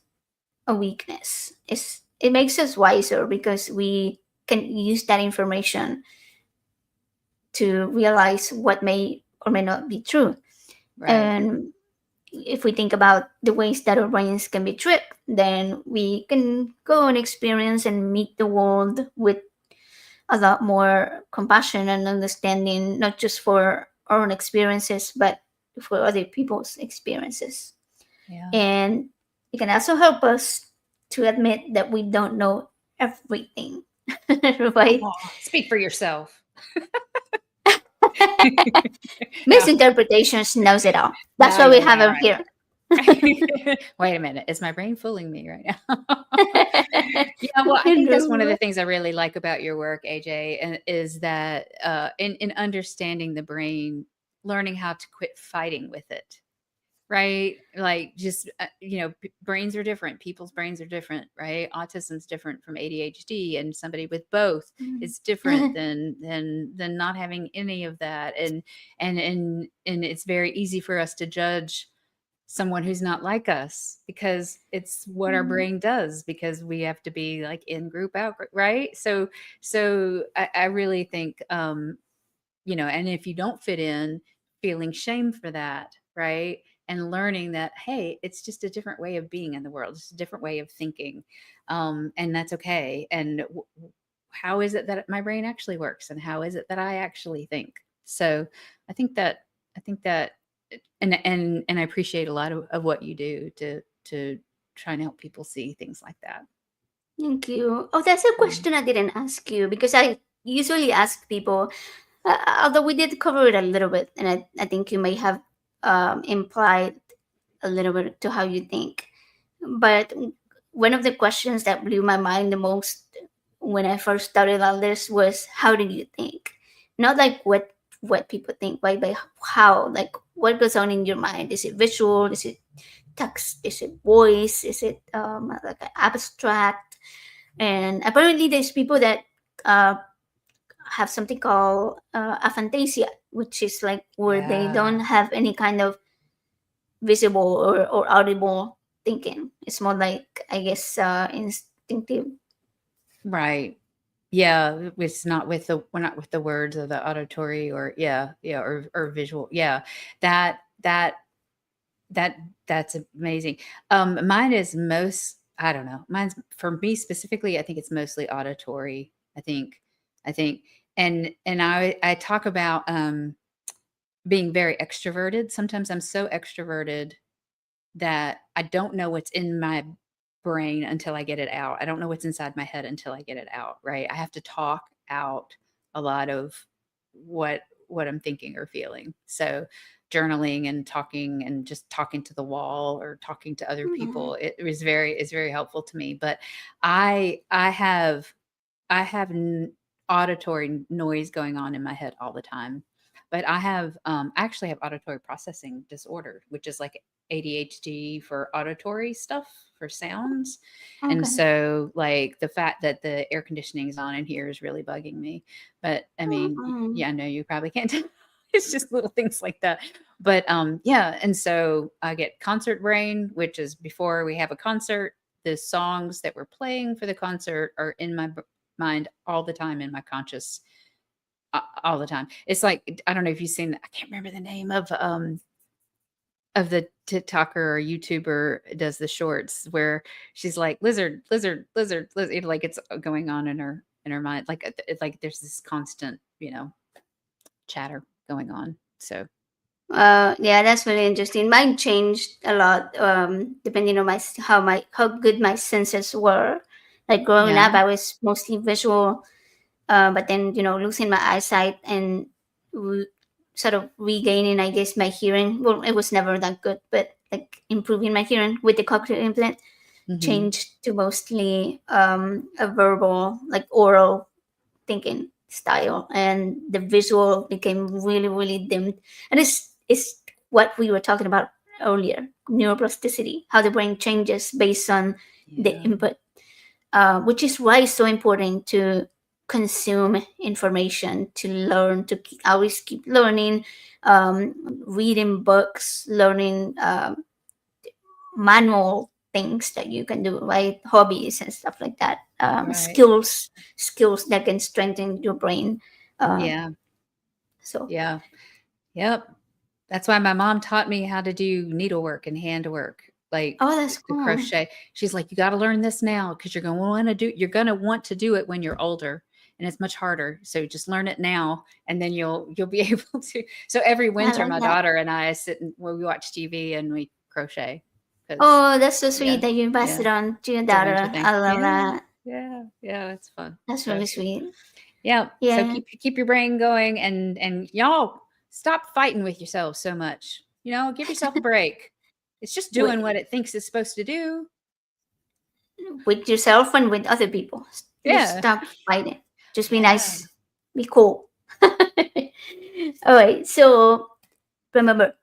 a weakness. It makes us wiser because we can use that information to realize what may or may not be true. Right. And if we think about the ways that our brains can be tricked, then we can go and experience and meet the world with a lot more compassion and understanding, not just for our own experiences, but for other people's experiences. Yeah. And it can also help us to admit that we don't know everything, right? Oh, speak for yourself. No, Misinterpretations knows it all. That's no, why we you're have not her right. here. Wait a minute. Is my brain fooling me right now? Yeah, well, I think that's one of the No. things I really like about your work, AJ, and is that in understanding the brain, learning how to quit fighting with it. Right? Like just brains are different. People's brains are different, right? Autism's different from ADHD, and somebody with both is different than not having any of that. And it's very easy for us to judge someone who's not like us because it's what our brain does, because we have to be like in group out group, right? So I really think and if you don't fit in, feeling shame for that, right? And learning that, hey, it's just a different way of being in the world, it's a different way of thinking. And that's okay. And how is it that my brain actually works? And how is it that I actually think? So I think that, I think that, and I appreciate a lot of what you do to try and help people see things like that. Thank you. Oh, that's a Mm. question I didn't ask you because I usually ask people, although we did cover it a little bit, and I think you may have implied a little bit to how you think. But one of the questions that blew my mind the most when I first started on this was, how do you think? Not like what people think, right? But how, like what goes on in your mind? Is it visual? Is it text? Is it voice? Is it like an abstract? And apparently, there's people that uh, have something called aphantasia, which is like where they Yeah. don't have any kind of visible or audible thinking. It's more like, I guess, instinctive. Right. Yeah, it's not with the we're not with the words or the auditory or yeah, or visual. Yeah. That that that that's amazing. Mine is most I don't know. Mine's for me specifically, I think it's mostly auditory. I think and I talk about being very extroverted. Sometimes I'm so extroverted that I don't know what's in my brain until I get it out. I don't know what's inside my head until I get it out, right? I have to talk out a lot of what I'm thinking or feeling. So journaling and talking and just talking to the wall or talking to other Mhm. people, it was very is very helpful to me. But I have auditory noise going on in my head all the time. But I actually have auditory processing disorder, which is like ADHD for auditory stuff, for sounds. And Okay. so like the fact that the air conditioning is on in here is really bugging me. But I mean, Mm-mm. yeah, I know you probably can't tell. It's just little things like that. But yeah, and so I get concert brain, which is before we have a concert, the songs that we're playing for the concert are in my mind all the time, in my conscious all the time. It's like I don't know if you've seen. I can't remember the name of the TikToker or YouTuber does the shorts where she's like lizard, lizard, lizard, lizard. Like it's going on in her mind. Like it's like there's this constant chatter going on. So Yeah, that's really interesting. Mine changed a lot depending on how good my senses were. Like growing yeah. up, I was mostly visual, but then losing my eyesight and re- sort of regaining, I guess, my hearing. Well, it was never that good, but like improving my hearing with the cochlear implant Hmm. changed to mostly a verbal, like oral thinking style, and the visual became really, really dimmed. And it's what we were talking about earlier, neuroplasticity, how the brain changes based on the Yeah. input, which is why it's so important to consume information, to learn, to always keep learning, um, reading books, learning manual things that you can do, right? Hobbies and stuff like that. Right. Skills that can strengthen your brain. Um, Yeah. so, Yeah. Yep. That's why my mom taught me how to do needlework and handwork, like oh, that's to cool. crochet. She's like, you got to learn this now because you're going to want to do it when you're older, and it's much harder. So just learn it now, and then you'll be able to. So every I winter, like my that. daughter and I sit and we watch TV and we crochet because Oh, that's so yeah, sweet that you passed yeah, it on to your it's a winter daughter. thing. I love Yeah, that. yeah, yeah. It's fun. That's So really sweet. yeah. So Yeah. keep your brain going and y'all stop fighting with yourself so much. Give yourself a break. It's just With, doing what it thinks it's supposed to do. with yourself and with other people. Just Yeah. stop fighting. Just be Yeah. nice. Be cool. All right. So remember,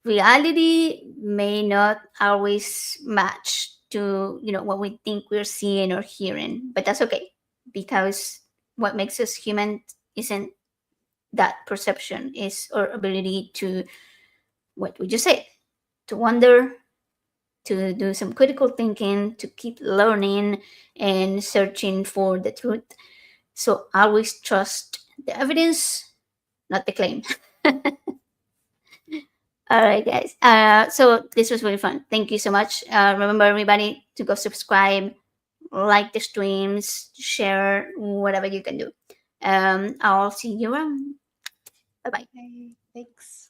reality may not always match to what we think we're seeing or hearing, but that's okay, because what makes us human isn't that perception, is our ability to, what we just said, to wonder, to do some critical thinking, to keep learning and searching for the truth. So always trust the evidence, not the claim. All right, guys. So this was really fun. Thank you so much. Remember, everybody, to go subscribe, like the streams, share whatever you can do. I'll see you around. Bye bye. Hey, thanks.